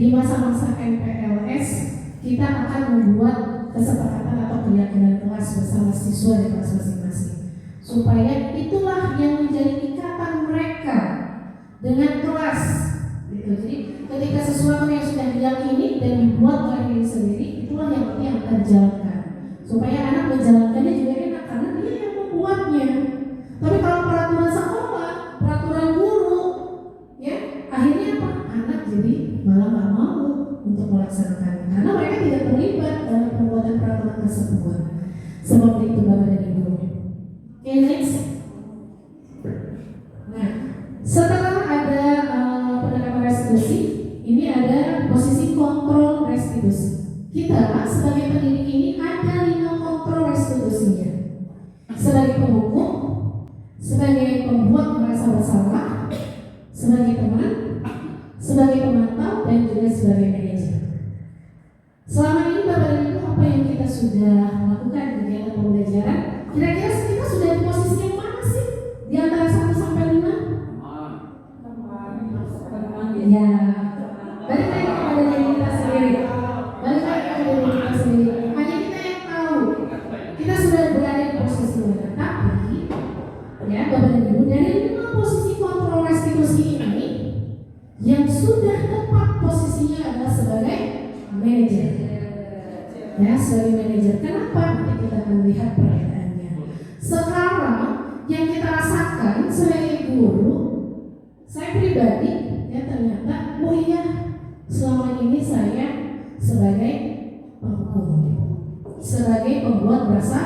di masa-masa MPLS kita akan membuat kesepakatan atau keyakinan kelas bersama siswa di kelas masing-masing, supaya itulah yang menjadi ikatan mereka dengan kelas gitu. Jadi ketika sesuatu yang sudah diyakini dan dibuat oleh diri sendiri, itulah yang nanti akan dijalankan, supaya anak menjalankannya juga enak karena dia yang membuatnya. Tapi kalau peraturan sekolah, peraturan guru, ya akhirnya apa? Anak jadi malah nggak mau untuk melaksanakannya karena mereka tidak terlibat dalam pembuatan peraturan tersebut. Seperti itu Bapak dan Ibu. Oke, next. Nah, setelah ada pendekatan restitusi, ini ada posisi kontrol restitusi. Kita sebagai pendidik ini ada 5 kontrol restitusinya. Sebagai penghukum, sebagai pembuat merasa bersalah, sebagai teman, sebagai pemantau, dan juga sebagai manajer. Selama ini Bapak dan Ibu, apa yang kita sudah lakukan kegiatan pembelajaran? Kira-kira kita sudah di posisi yang mana sih? Di antara 1 sampai 5? Ya, balik lagi kepada diri kita sendiri. Balik lagi kepada diri kita sendiri. Hanya kita yang tahu kita sudah berada di posisi mana. Tapi, ya Bapak dan Ibu, dari 5 posisi kontrol restitusi ini, yang sudah tepat posisinya adalah sebagai manajer. Ya, sebagai manajer. Kenapa? Nanti kita akan melihat perbedaannya. Sekarang yang kita rasakan sebagai guru, saya pribadi, ya ternyata, oh iya, selama ini saya sebagai penghukum, sebagai pembuat merasa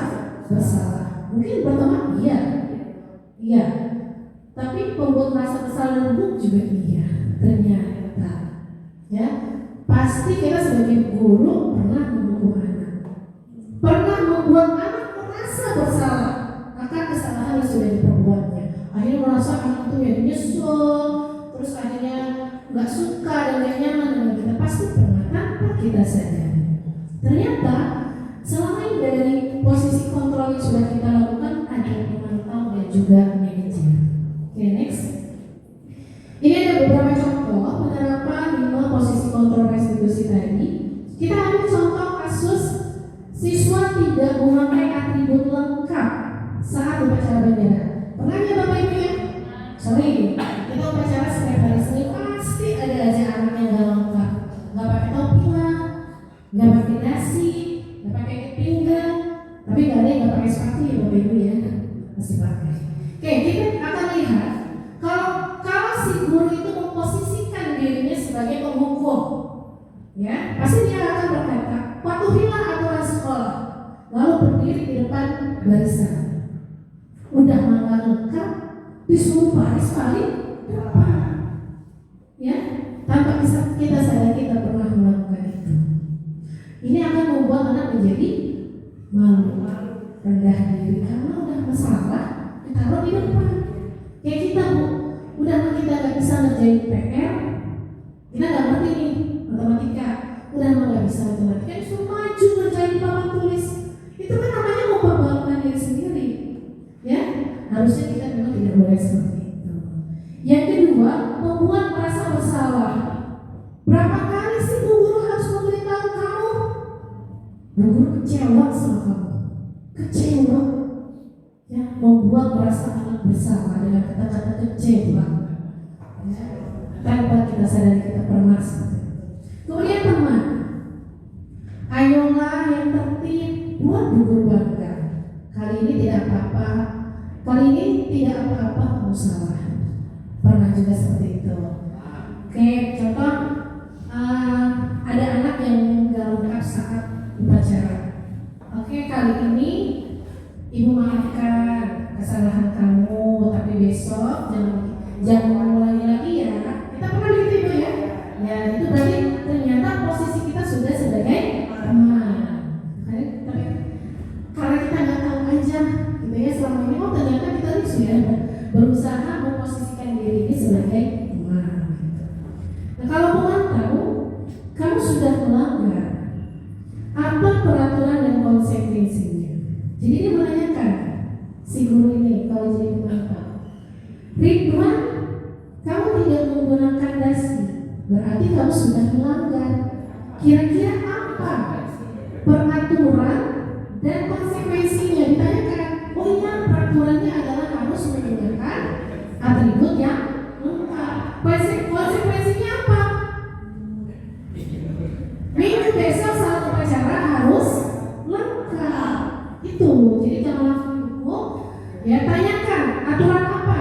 bersalah. Mungkin pertama iya, tapi pembuat merasa bersalah lembut juga iya. Ternyata, ya pasti kita sebagai guru pernah menghukum anak, pernah membuat anak merasa bersalah akan kesalahan yang sudah diperbuatnya. Akhirnya merasa anak itu ya nyesel, terus akhirnya nggak suka dan gak nyaman dengan kita. Pasti pernah tanpa kita sadari. Ternyata selama ini dari posisi kontrol yang sudah kita lakukan ada pemantau dan juga manajer. Oke, next. Ini ada beberapa contoh penerapan 5 posisi kontrol restitusi tadi. Kita ambil contoh kasus siswa tidak memakai atribut lengkap saat upacara bendera. Pernah ya Bapak Ibu ya? Sorry, kita upacara setiap hari Senin pasti ada aja anak yang gak lengkap. Gak pakai topi lah, gak pakai dasi, gak pakai pinggang, tapi gak ada yang gak pakai sepatu ya Bapak Ibu ya? Masih pakai. Oke, kita akan lihat kalau si guru itu memposisikan dirinya sebagai penghukum, ya pasti dia akan berkata, patuhilah aturan sekolah, lalu berdiri di depan barisan. Udah nggak lengkap, disuruh baris paling depan, ya tanpa kita sadari kita pernah melakukan itu. Ini akan membuat anak menjadi malu, rendah diri karena udah masalah ditaruh di depan. Kayak kita udah kita nggak bisa ngerjain PR, kita nggak ngerti nih matematika, udah nggak bisa matematika, disuruh maju ngerjain papan tulis, itu kan namanya mempermalukan diri sendiri, ya harusnya kita memang tidak boleh seperti itu. Yang kedua, membuat merasa bersalah. Berapa kali sih bu guru harus memberitahu kamu? Bu guru kecewa sama kamu, kecewa, ya membuat merasa anak bersalah dengan kata-kata kecewa. Tanpa kita sadari kita pernah seperti itu. Kemudian teman, ayolah yang tertib, buat bu guru bangga. Kali ini tidak apa-apa, kali ini tidak apa-apa kamu salah. Pernah juga seperti itu. Oke, contoh ada anak yang nggak lengkap saat upacara. Oke, kali ini ibu maafkan kesalahan kamu, tapi besok jangan mengulangi lagi ya. Kita pernah begitu Ibu ya? Ya itu berarti ternyata posisi kita sudah sebagai teman. Tapi karena kita nggak tahu aja, gitu ya selama ini ternyata kita sudah berusaha memposisikan diri ini sebagai teman. Nah kalau pemantau, kamu sudah melanggar apa peraturan dan konsekuensinya. Jadi dia menanyakan si guru ini kalau jadi pemantau, Ridwan, kamu tidak menggunakan dasi, berarti kamu sudah melanggar. Kira-kira apa peraturan dan konsekuensinya? Ditanyakan. Oh iya, peraturannya adalah harus menggunakan atribut yang lengkap. Konsekuensinya apa? Minggu besok saat upacara harus lengkap. Itu. Jadi jangan langsung hukum. Ya, tanyakan aturan apa?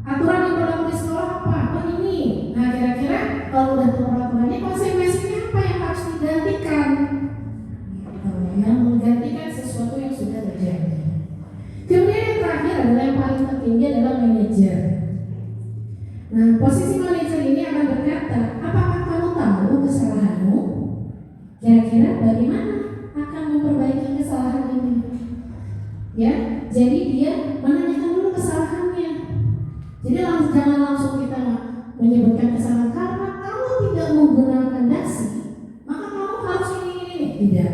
Aturan yang berlaku di sekolah apa? Oh ini. Nah, kira-kira kalau udah tahu peraturannya, konsekuensinya apa yang harus digantikan? Yang menggantikan sesuatu yang sudah terjadi. Kemudian yang terakhir adalah yang paling pentingnya adalah manajer. Nah, posisi manajer ini akan berkata, apakah kamu tahu kesalahanmu? Kira-kira bagaimana akan memperbaiki kesalahan ini? Ya, jadi dia menanyakan dulu kesalahannya. Jadi jangan langsung kita menyebutkan kesalahan karena kalau tidak menggunakan dasi, maka kamu harus ini. Tidak.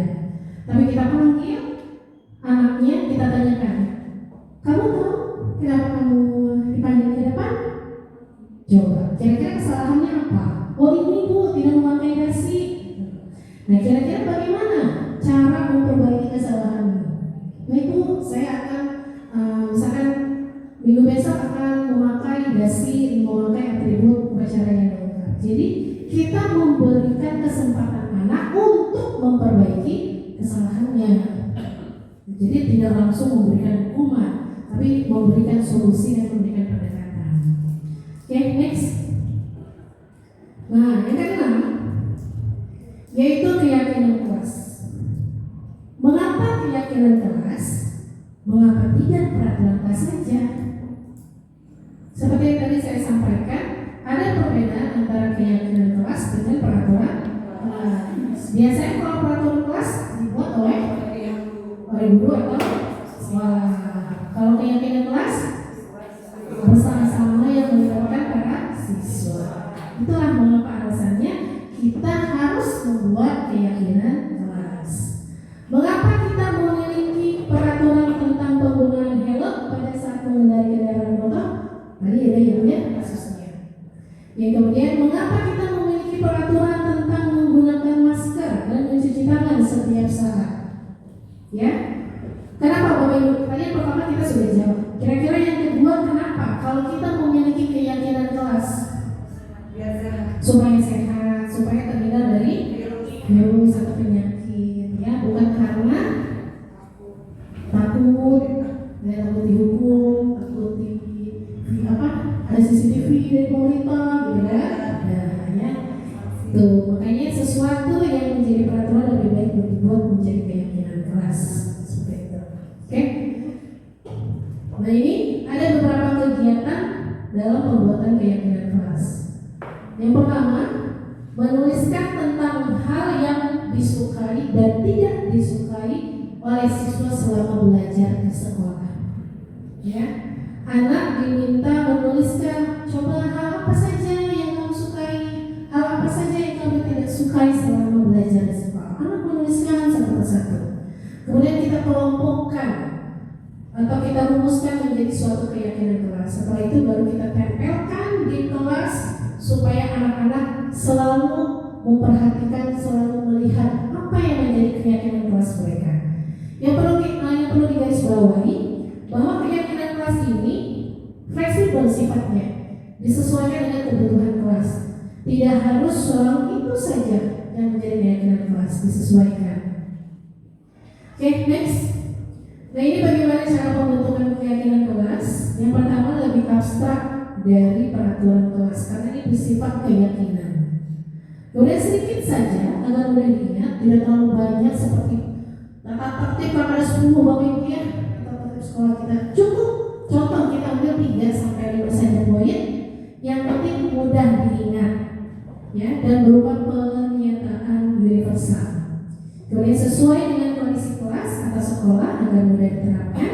Tapi kita panggil anaknya, kita tanyakan, kamu tahu kenapa kamu dipanggil ke depan? Coba, kira-kira kesalahannya apa? Oh ini bu, tidak memakai dasi. Nah kira-kira bagaimana cara memperbaiki kesalahanmu? Baik bu, saya akan misalkan minggu besok akan memakai dasi, memakai atribut upacara yang lengkap. Jadi kita memberikan kesempatan anak untuk memperbaiki kesalahannya. Jadi tidak langsung memberikan hukuman, tapi memberikan solusi dan memberikan pendekatan. Oke, next. Nah, yang keenam yaitu keyakinan kelas. Mengapa keyakinan kelas? Mengapa tidak peraturan kelas saja? Seperti yang tadi saya sampaikan, ada perbedaan antara keyakinan kelas dengan peraturan kelas. Biasanya kalau peraturan kelas dibuat oleh guru atau sekolah. Kalau keyakinan kelas bersama-sama yang melibatkan para siswa. Itulah mengapa alasannya kita harus membuat keyakinan kelas. Mengapa kita memiliki peraturan tentang penggunaan helm pada saat mengendarai kendaraan motor? Tadi ada ya kasusnya. Yang kemudian, mengapa kita memiliki peraturan tentang menggunakan masker dan mencuci tangan setiap saat? Ya, kenapa Bapak Ibu? Tadi yang pertama kita sudah jawab. Kira-kira yang kedua kenapa? Kalau kita memiliki keyakinan kelas, supaya sehat, supaya terhindar dari virus atau penyakit, ya, bukan karena takut dihukum, takut ada CCTV dari pemerintah, gitu ya. Nah, ya, tuh makanya sesuatu yang menjadi peraturan lebih baik dibuat menjadi keyakinan kelas, seperti itu. Oke? Nah ini ada beberapa kegiatan dalam pembuatan keyakinan kelas. Yang pertama, menuliskan tentang hal yang disukai dan tidak disukai oleh siswa selama belajar di sekolah. Ya, anak diminta menuliskan, coba hal apa saja yang kamu sukai, hal apa saja yang kamu tidak sukai selama belajar di sekolah. Anak menuliskan satu persatu. Kemudian kita kelompokkan atau kita rumuskan menjadi suatu keyakinan kelas. Setelah itu baru kita tempelkan di kelas supaya anak-anak selalu memperhatikan, selalu melihat apa yang menjadi keyakinan kelas mereka. Yang perlu digarisbawahi bahwa keyakinan kelas ini fleksibel sifatnya, disesuaikan dengan kebutuhan kelas. Tidak harus selalu itu saja yang menjadi keyakinan kelas, disesuaikan. Oke, next. Nah ini bagaimana cara pembentukan keyakinan kelas? Yang pertama lebih abstrak dari peraturan kelas karena ini bersifat keyakinan. Kemudian sedikit saja agar mudah diingat, tidak terlalu banyak seperti tata tertib kalau ada 10 Bapak Ibu ya. Tata tertib sekolah kita cukup. Contoh kita ambil 3 sampai 5 saja poin. Yang penting mudah diingat, ya, dan berupa pernyataan universal. Kemudian sesuai dengan kondisi kelas atau sekolah agar mudah diterapkan,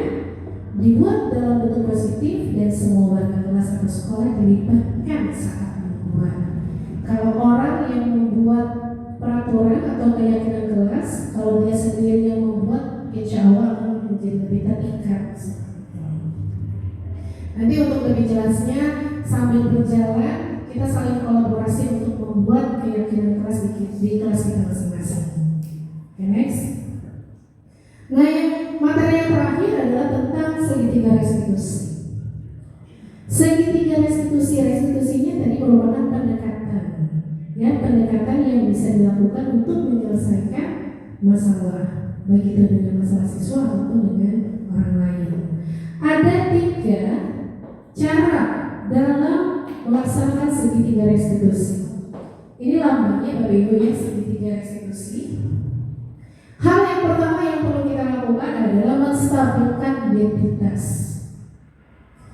dibuat dalam bentuk positif dan semua warga kelas atau sekolah dilibatkan saat membuat. Kalau orang yang membuat peraturan atau keyakinan kelas, kalau dia sendiri yang membuat, insya Allah akan menjadi lebih terikat. Nanti untuk lebih jelasnya sambil berjalan kita saling kolaborasi untuk untuk membuat keyakinan keras di kelas kita masing-masing. Okay, next. Nah, yang materi yang terakhir adalah tentang segitiga restitusi. Segitiga restitusinya tadi merupakan pendekatan, ya, pendekatan yang bisa dilakukan untuk menyelesaikan masalah, baik itu dengan masalah siswa maupun dengan orang lain. Ada 3 cara dalam melaksanakan segitiga restitusi. Ini lambangnya Bapak Ibu ya, segitiga restitusi. Hal yang pertama yang perlu kita lakukan adalah menstabilkan identitas.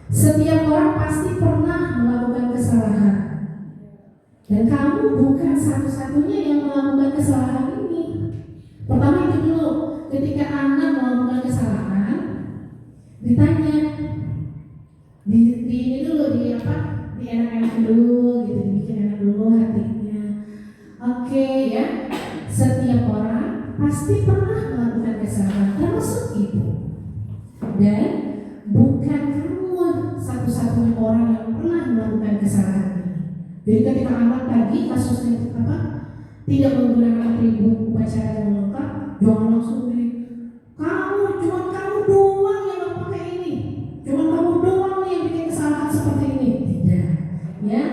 Setiap orang pasti pernah melakukan kesalahan, dan kamu bukan satu-satunya yang melakukan kesalahan ini. Pertama itu dulu, ketika anak melakukan kesalahan, ditanya, di ini dulu, di enak-enak dulu, gitu, dibikin enak dulu hatinya. Oke, ya, setiap orang pasti pernah melakukan kesalahan, termasuk ibu. Dan bukan kamu satu-satunya orang yang pernah melakukan kesalahan ini. Jadi ketika anak tadi kasusnya tidak menggunakan atribut upacara yang lengkap, jangan langsung kamu doang yang nggak pakai ini, kamu doang yang bikin kesalahan seperti ini. Tidak, ya,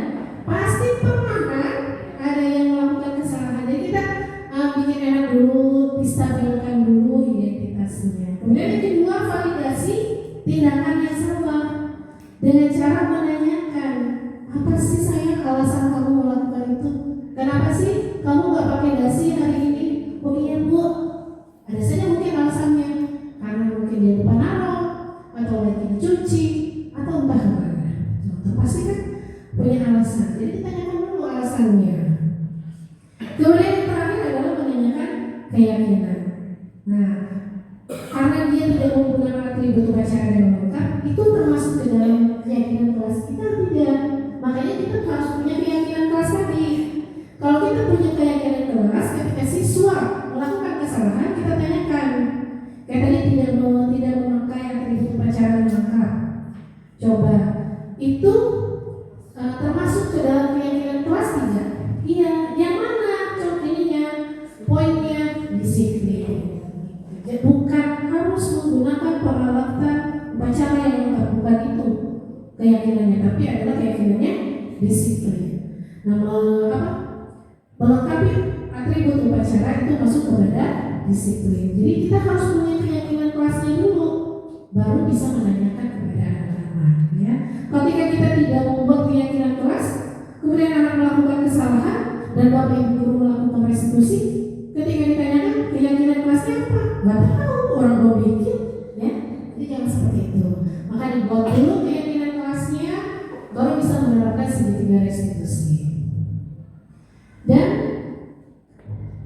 pasti pernah kan ada yang melakukan kesalahan. Jadi kita bikin enak dulu, distabilkan dulu identitasnya. Kemudian yang kedua, validasi tindakan yang salah dengan cara menanyakan, apa sih sayang alasan kamu melakukan itu? Kenapa sih kamu nggak pakai dasi hari ini? Oh iya Bu, ada saja mungkin alasannya, karena mungkin dia lupa naruh, atau lagi dicuci, atau entah kemana. Contoh, pasti kan punya alasan. Jadi ditanyakan dulu alasannya. Kemudian yang terakhir adalah menanyakan keyakinan. Nah, karena dia tidak menggunakan atribut upacara yang lengkap, itu termasuk ke dalam keyakinan kelas kita tidak. Makanya kita harus punya keyakinan kelas tadi. Kalau kita punya keyakinan kelas, ketika siswa melakukan kesalahan, kita tanyakan. Kayak tadi tidak memakai atribut upacara yang lengkap. Coba, itu termasuk ke dalam keyakinan kelas tidak? Iya. Yang mana? Contohnya, poinnya disiplin. Bukan harus menggunakan peralatan upacara yang lengkap, bukan itu keyakinannya, tapi adalah keyakinannya disiplin. Nah, melengkapi atribut upacara itu masuk kepada disiplin. Jadi kita harus punya keyakinan kelasnya dulu, baru bisa menanyakan kepada anak-anak. Ya, ketika kita tidak membuat keyakinan kelas, kemudian anak melakukan kesalahan dan bapak ibu guru melakukan restitusi, ketika ditanyakan keyakinan kelasnya apa, nggak tahu, orang belum bikin, ya. Jadi jangan seperti itu. Maka dibuat dulu keyakinan kelasnya, baru bisa menerapkan segitiga restitusi. Dan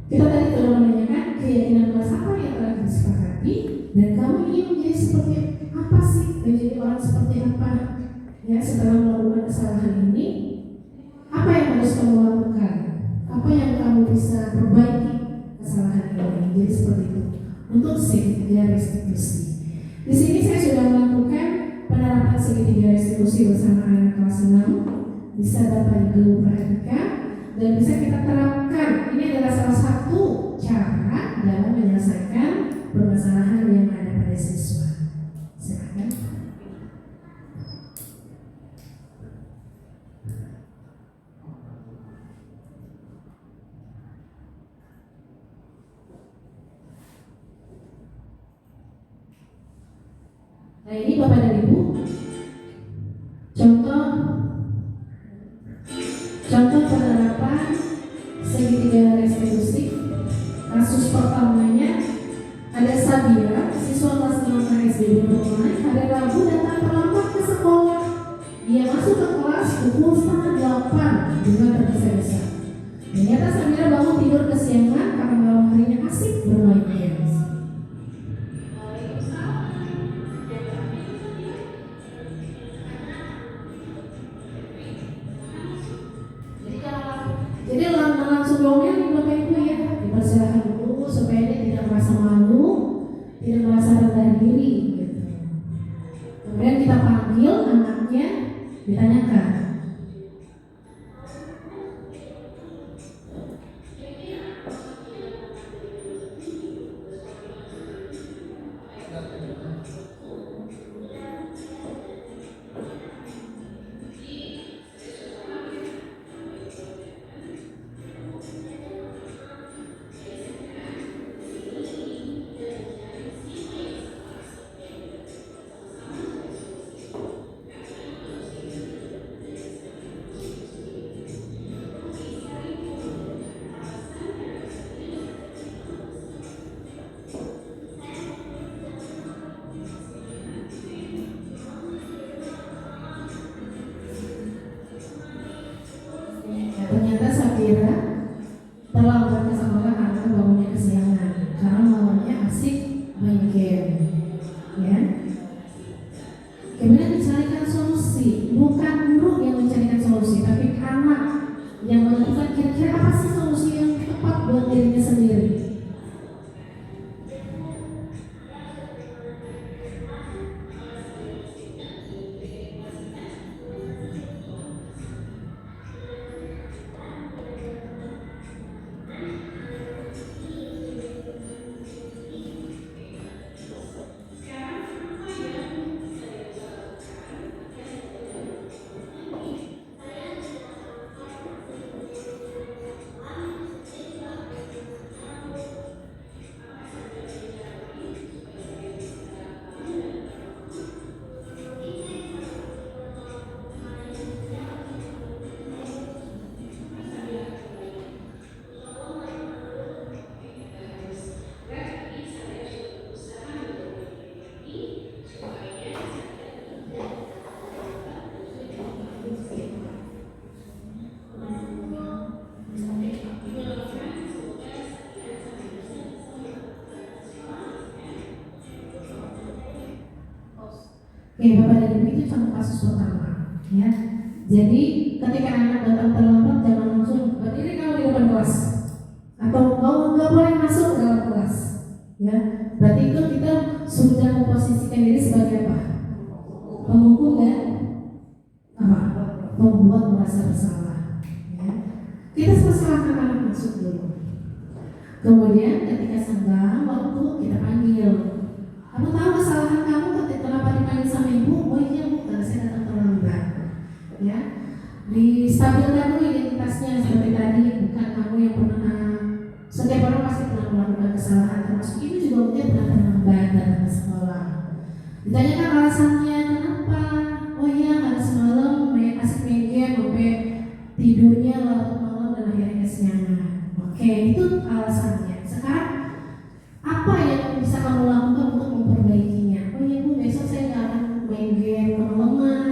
kita tadi telah menanyakan keyakinan kelas apa yang telah disepakati, dan kamu ingin menjadi seperti apa sih, menjadi orang seperti apa, ya, setelah melakukan kesalahan ini. Apa yang harus kamu lakukan? Apa yang kamu bisa perbaiki kesalahan ini? Jadi seperti itu untuk segitiga restitusi. Di sini saya sudah melakukan penerapan segitiga restitusi bersama anak kelas 6. Bisa Bapak Ibu perhatikan dan bisa kita terapkan. Ini adalah salah satu cara dalam menyelesaikan permasalahan yang ada pada siswa. Silakan. Nah, ini Bapak dan Ibu, contoh penerapan segitiga restitusi. Kasus pertamanya ada Sabira, siswa kelas 5 SD Bintang. Hari Rabu datang terlambat ke sekolah. Dia masuk ke kelas pukul 7:30 dengan tergesa-gesa. Ternyata Sabira bangun tidur kesiangan karena malam harinya asik bermain games. Jadi langsung dongeng Bapak Ibu ya, dipersilakan dulu supaya dia tidak merasa malu, tidak merasa rendah diri gitu. Kemudian kita panggil anaknya, ditanyakan, terlambat ke sekolah karena bangunnya kesiangan, karena malamnya asik main game, ya. Kemudian dicarikan solusi, bukan guru yang mencarikan solusi, tapi anak yang menentukan kira-kira apa sih solusi yang tepat buat dirinya sendiri. Oke, Bapak dan Ibu, itu contoh kasus pertama, ya. Jadi ketika anak datang terlambat, jangan langsung berdiri kamu di depan kelas, atau kau nggak boleh masuk dalam kelas, ya. Berarti itu kita sudah memposisikan diri sebagai apa? Penghukum dan apa? Membuat merasa bersalah, ya. Kita persilahkan anak masuk dulu. Kemudian ketika senggang waktu kita panggil. Kamu tahu kesalahan kamu kenapa dipanggil sama ibu? Oh iya bu, karena saya datang terlambat. Ya, distabilkan dulu identitasnya seperti tadi. Bukan kamu yang pernah, setiap orang pasti pernah melakukan kesalahan, termasuk ibu juga mungkin pernah terlambat datang ke sekolah. Ditanyakan alasannya kenapa? Oh iya, karena semalam asik main game sampai tidurnya larut malam dan akhirnya kesiangan. Oke, itu alasannya. Sekarang apa yang bisa kamu lakukan untuk memperbaikinya? Oh iya bu, besok saya nggak akan main game lemah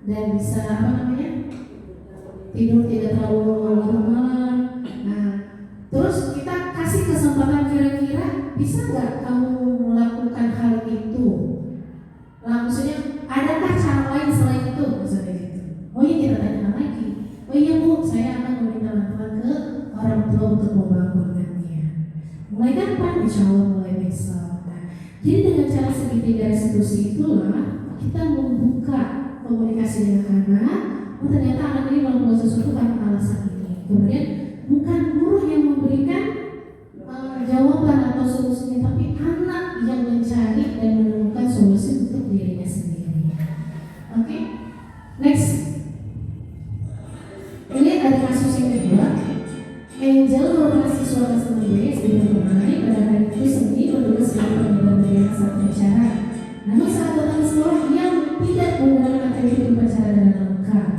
dan bisa tidur tidak terlalu malam. Nah, terus kita kasih kesempatan kira-kira bisa nggak kamu melakukan hal itu? Maksudnya adakah cara lain selain itu? Maksudnya gitu. Oh iya, kita tanya lagi. Oh iya bu, saya akan meminta bantuan ke orang tua untuk membangunkannya. Mulai kapan? Insya Allah mulai besok. Nah, jadi dengan cara segitiga restitusi itulah kita membuka komunikasi dengan anak. Oh ternyata anak ini melakukan sesuatu karena alasan ini. Kemudian bukan guru yang memberikan jawaban atau solusinya, tapi anak yang mencari dan menemukan solusi untuk dirinya sendiri. Oke, next. Ini ada kasus yang kedua. Angel merupakan siswa kelas 6B di Brunei. Pada hari itu sendiri bertugas sebagai pengibar bendera saat upacara. Namun saat datang ke sekolah, ia tidak menggunakan atribut upacara dengan lengkap.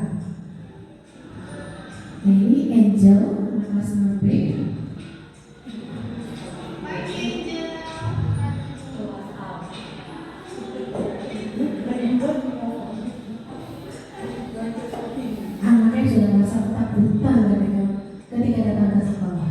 Nah ini Angel, anak kelas 6B. Anaknya sudah merasa ketakutan ketika datang ke sekolah.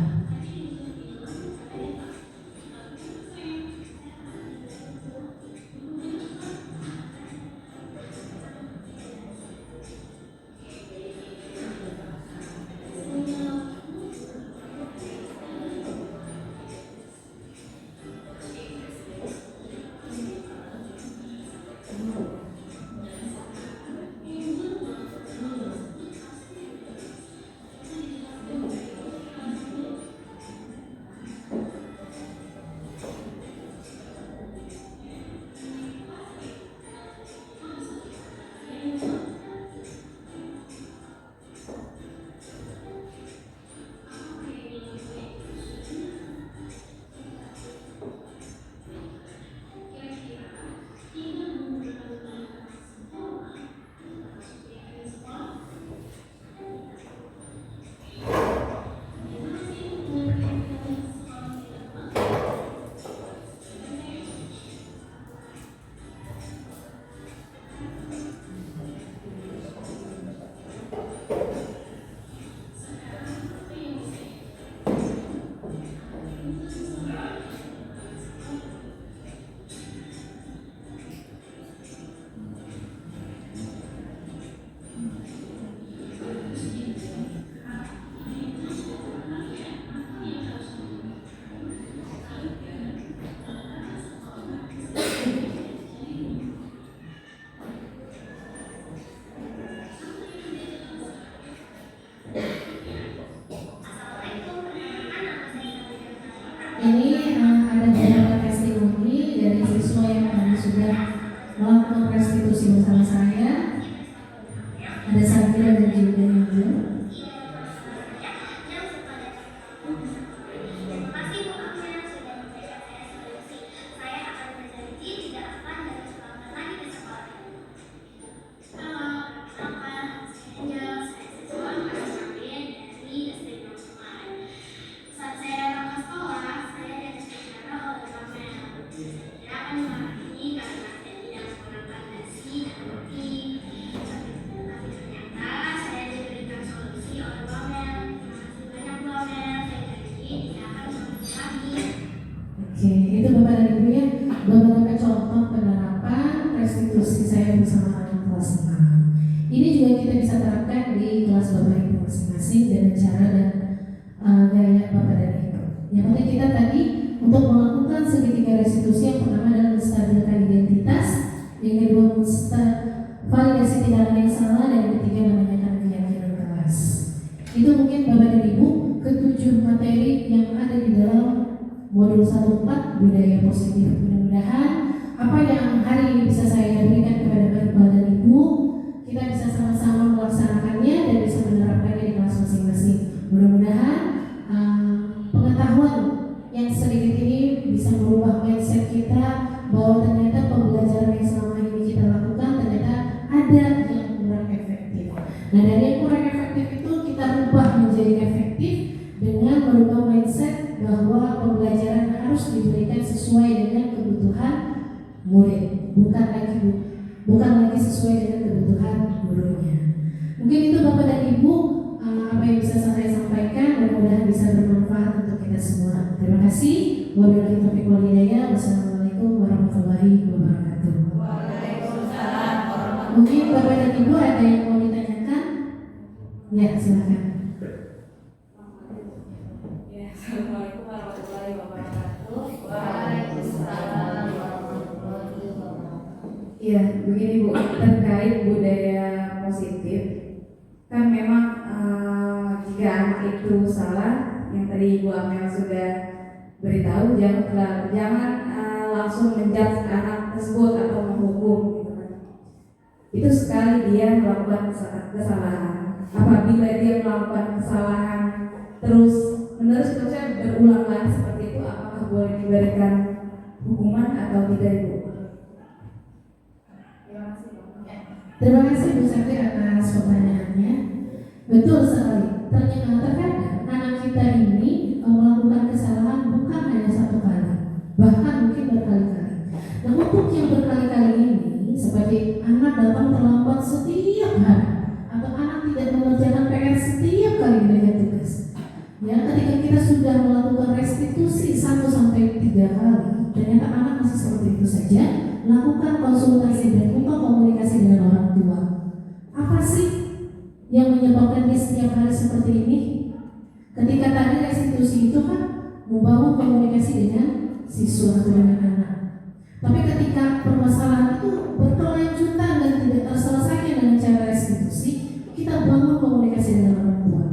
Ini ada beberapa testimoni dari siswa yang tadi sudah melakukan restitusi bersama saya. Ada Sabira dan juga Angel. Oke, itu Bapak dan Ibu ya, beberapa contoh penerapan restitusi saya bersama anak kelas 6. Ini juga kita bisa terapkan di kelas Bapak Ibu masing-masing dengan cara dan gaya Bapak dan Ibu. Yang penting kita tadi untuk melakukan segitiga restitusi, yang pertama adalah menstabilkan identitas, yang kedua validasi tindakan yang salah, dan yang ketiga menanyakan keyakinan kelas. Itu mungkin Bapak dan Ibu ketujuh materi yang ada di dalam modul 14 budaya positif. Mudah-mudahan apa yang hari ini bisa saya berikan kepada Bapak dan Ibu, kita bisa sama-sama melaksanakannya dan bisa menerapkannya di kelas masing-masing. Mudah-mudahan pengetahuan yang sedikit ini bisa merubah mindset kita bahwa ternyata pembelajaran yang selama ini kita lakukan ternyata ada yang kurang efektif. Nah, dari yang kurang efektif itu kita rubah menjadi efektif dengan merubah mindset bahwa pembelajaran harus diberikan sesuai dengan kebutuhan murid, bukan lagi sesuai dengan kebutuhan gurunya. Mungkin itu Bapak dan Ibu apa yang bisa saya sampaikan, mudah-mudahan bisa bermanfaat untuk kita semua. Terima kasih. Wabillahi taufiq wal hidayah. Wassalamualaikum warahmatullahi wabarakatuh. Waalaikumsalam warahmatullahi Mungkin Bapak dan Ibu ada yang mau ditanyakan? Ya, silakan. Assalamualaikum warahmatullahi wabarakatuh. Waalaikumsalam warahmatullahi wabarakatuh. Iya, begini Bu, terkait budaya positif, kan memang jika anak itu salah, yang tadi Ibu Amel sudah beritahu, jangan langsung menjudge anak tersebut atau menghukum, gitu kan. Itu sekali dia melakukan kesalahan. Apabila dia melakukan kesalahan terusnya berulang lagi seperti itu, apakah boleh diberikan hukuman atau tidak, Ibu? Terima kasih Bu Sakti atas pertanyaannya. Betul sekali. Terkadang anak kita ini melakukan kesalahan bukan hanya satu kali, bahkan mungkin berkali-kali. Nah, untuk yang berkali-kali ini, seperti anak datang terlambat setiap hari, atau anak tidak mengerjakan PR setiap kali belajar tugas. Ya, ketika kita sudah melakukan restitusi 1-3 kali, ternyata anak masih seperti itu saja. Lakukan konsultasi dan buka komunikasi dengan orang tua. Apa sih yang menyebabkan dia setiap hari seperti ini? Ketika tadi restitusi itu kan membangun komunikasi dengan siswa atau dengan anak. Tapi ketika permasalahan itu berkelanjutan dan tidak terselesaikan dengan cara restitusi, kita bangun komunikasi dengan orang tua.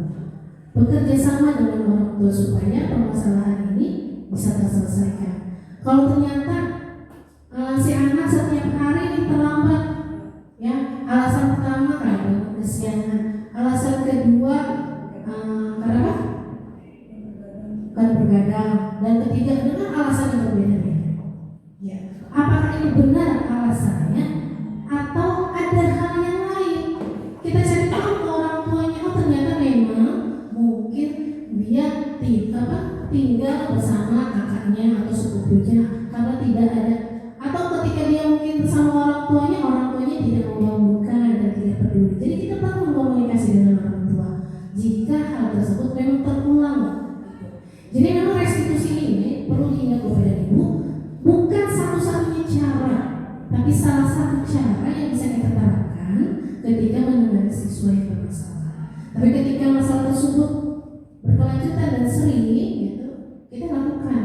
Bekerja sama dengan orang tua supaya permasalahan ini bisa terselesaikan. Kalau ternyata si anak setiap hari ini terlambat, ya, alasan pertama karena kesiangan, alasan kedua karena bergadang, dan ketiga dengan alasan yang berbeda-beda. Ya, apakah ini benar alasannya atau ada hal yang lain? Kita cari tahu ke orang tuanya. Oh, ternyata memang mungkin dia tinggal bersama kakaknya atau sepupunya karena tidak ada, atau ketika dia mungkin bersama orang tuanya tidak membangunkan dan tidak peduli. Jadi kita bangun komunikasi dengan orang tua jika hal tersebut memang terulang. Jadi memang restitusi ini perlu diingat kepada Ibu, bukan satu-satunya cara, tapi salah satu cara yang bisa kita terapkan ketika menangani siswa yang bermasalah. Tapi ketika masalah tersebut berkelanjutan dan sering, gitu, kita lakukan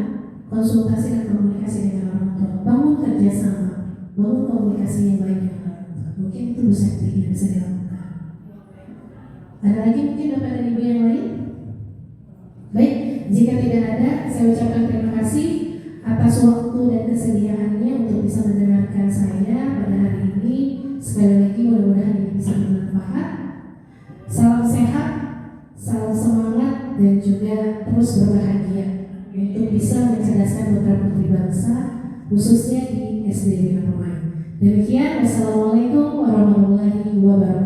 konsultasi dan komunikasi dengan orang tua, bangun kerjasama, bangun komunikasi yang baik dengan orang tua. Mungkin itu bisa dilakukan. Ada lagi mungkin Bapak dan Ibu yang lain? Baik, jika tidak ada, saya ucapkan terima kasih atas waktu dan kesediaannya untuk bisa mendengarkan saya pada hari ini. Sekali lagi mudah-mudahan ini bisa bermanfaat. Salam sehat, salam semangat, dan juga terus berbahagia untuk bisa mencerdaskan putra-putri bangsa, khususnya di SD Bina Permai. Demikian, wassalamualaikum warahmatullahi wabarakatuh.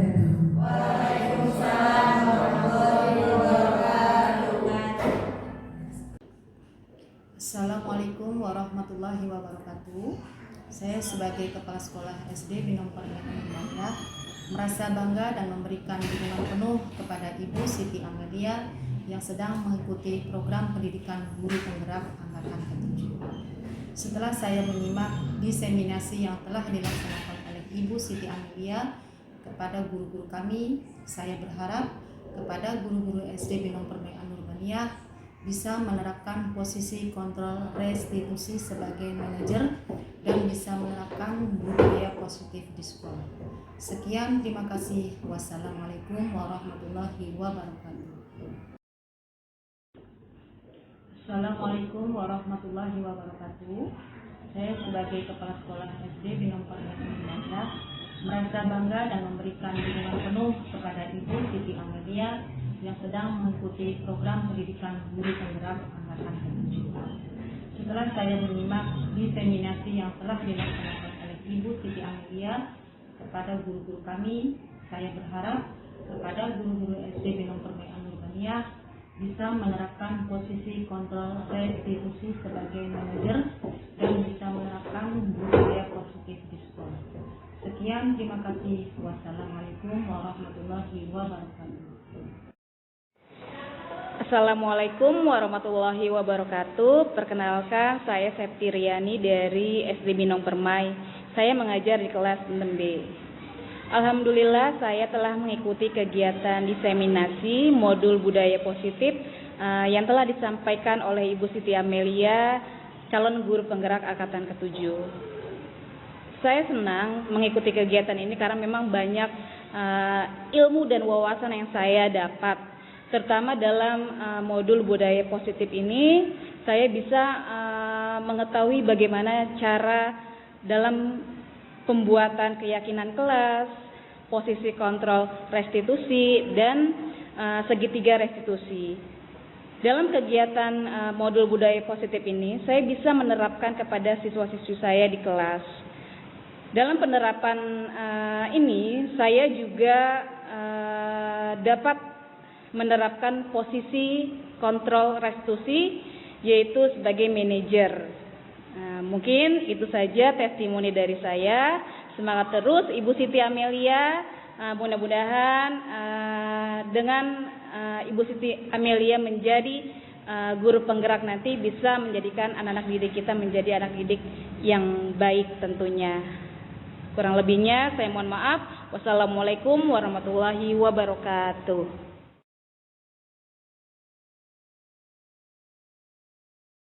Assalamualaikum warahmatullahi wabarakatuh. Saya sebagai Kepala Sekolah SD Binong Permai Anurmania merasa bangga dan memberikan dukungan penuh kepada Ibu Siti Amelia yang sedang mengikuti program pendidikan guru penggerak angkatan ke-7. Setelah saya menyimak diseminasi yang telah dilaksanakan oleh Ibu Siti Amelia kepada guru-guru kami, saya berharap kepada guru-guru SD Binong Permai Anurmania bisa menerapkan posisi kontrol restitusi sebagai manajer dan bisa menerapkan budaya positif di sekolah. Sekian, terima kasih. Wassalamualaikum warahmatullahi wabarakatuh. Assalamualaikum warahmatullahi wabarakatuh. Saya sebagai Kepala Sekolah SD Binong Permai Anurmania merasa bangga dan memberikan dukungan penuh kepada Ibu Siti Amelia yang sedang mengikuti program pendidikan guru penggerak angkatan ke-7. Setelah saya menyimak diseminasi yang telah dilaksanakan oleh Ibu Siti Amelia kepada guru-guru kami, saya berharap kepada guru-guru SD Binong Permai Anurmania bisa menerapkan posisi kontrol restitusi sebagai manajer dan bisa menerapkan budaya positif di sekolah. Sekian, terima kasih. Wassalamualaikum warahmatullahi wabarakatuh. Assalamualaikum warahmatullahi wabarakatuh. Perkenalkan, saya Septi Riani dari SD Binong Permai. Saya mengajar di kelas 6B. Alhamdulillah, saya telah mengikuti kegiatan diseminasi modul budaya positif yang telah disampaikan oleh Ibu Siti Amelia, calon guru penggerak angkatan ke-7. Saya senang mengikuti kegiatan ini karena memang banyak ilmu dan wawasan yang saya dapat. Terutama dalam modul budaya positif ini, saya bisa mengetahui bagaimana cara dalam pembuatan keyakinan kelas, posisi kontrol restitusi, dan segitiga restitusi. Dalam kegiatan modul budaya positif ini, saya bisa menerapkan kepada siswa-siswi saya di kelas. Dalam penerapan ini, saya juga dapat menerapkan posisi kontrol restitusi, yaitu sebagai manajer. Mungkin itu saja testimoni dari saya. Semangat terus Ibu Siti Amelia. Mudah-mudahan dengan Ibu Siti Amelia menjadi guru penggerak nanti bisa menjadikan anak-anak didik kita menjadi anak didik yang baik tentunya. Kurang lebihnya saya mohon maaf. Wassalamualaikum warahmatullahi wabarakatuh.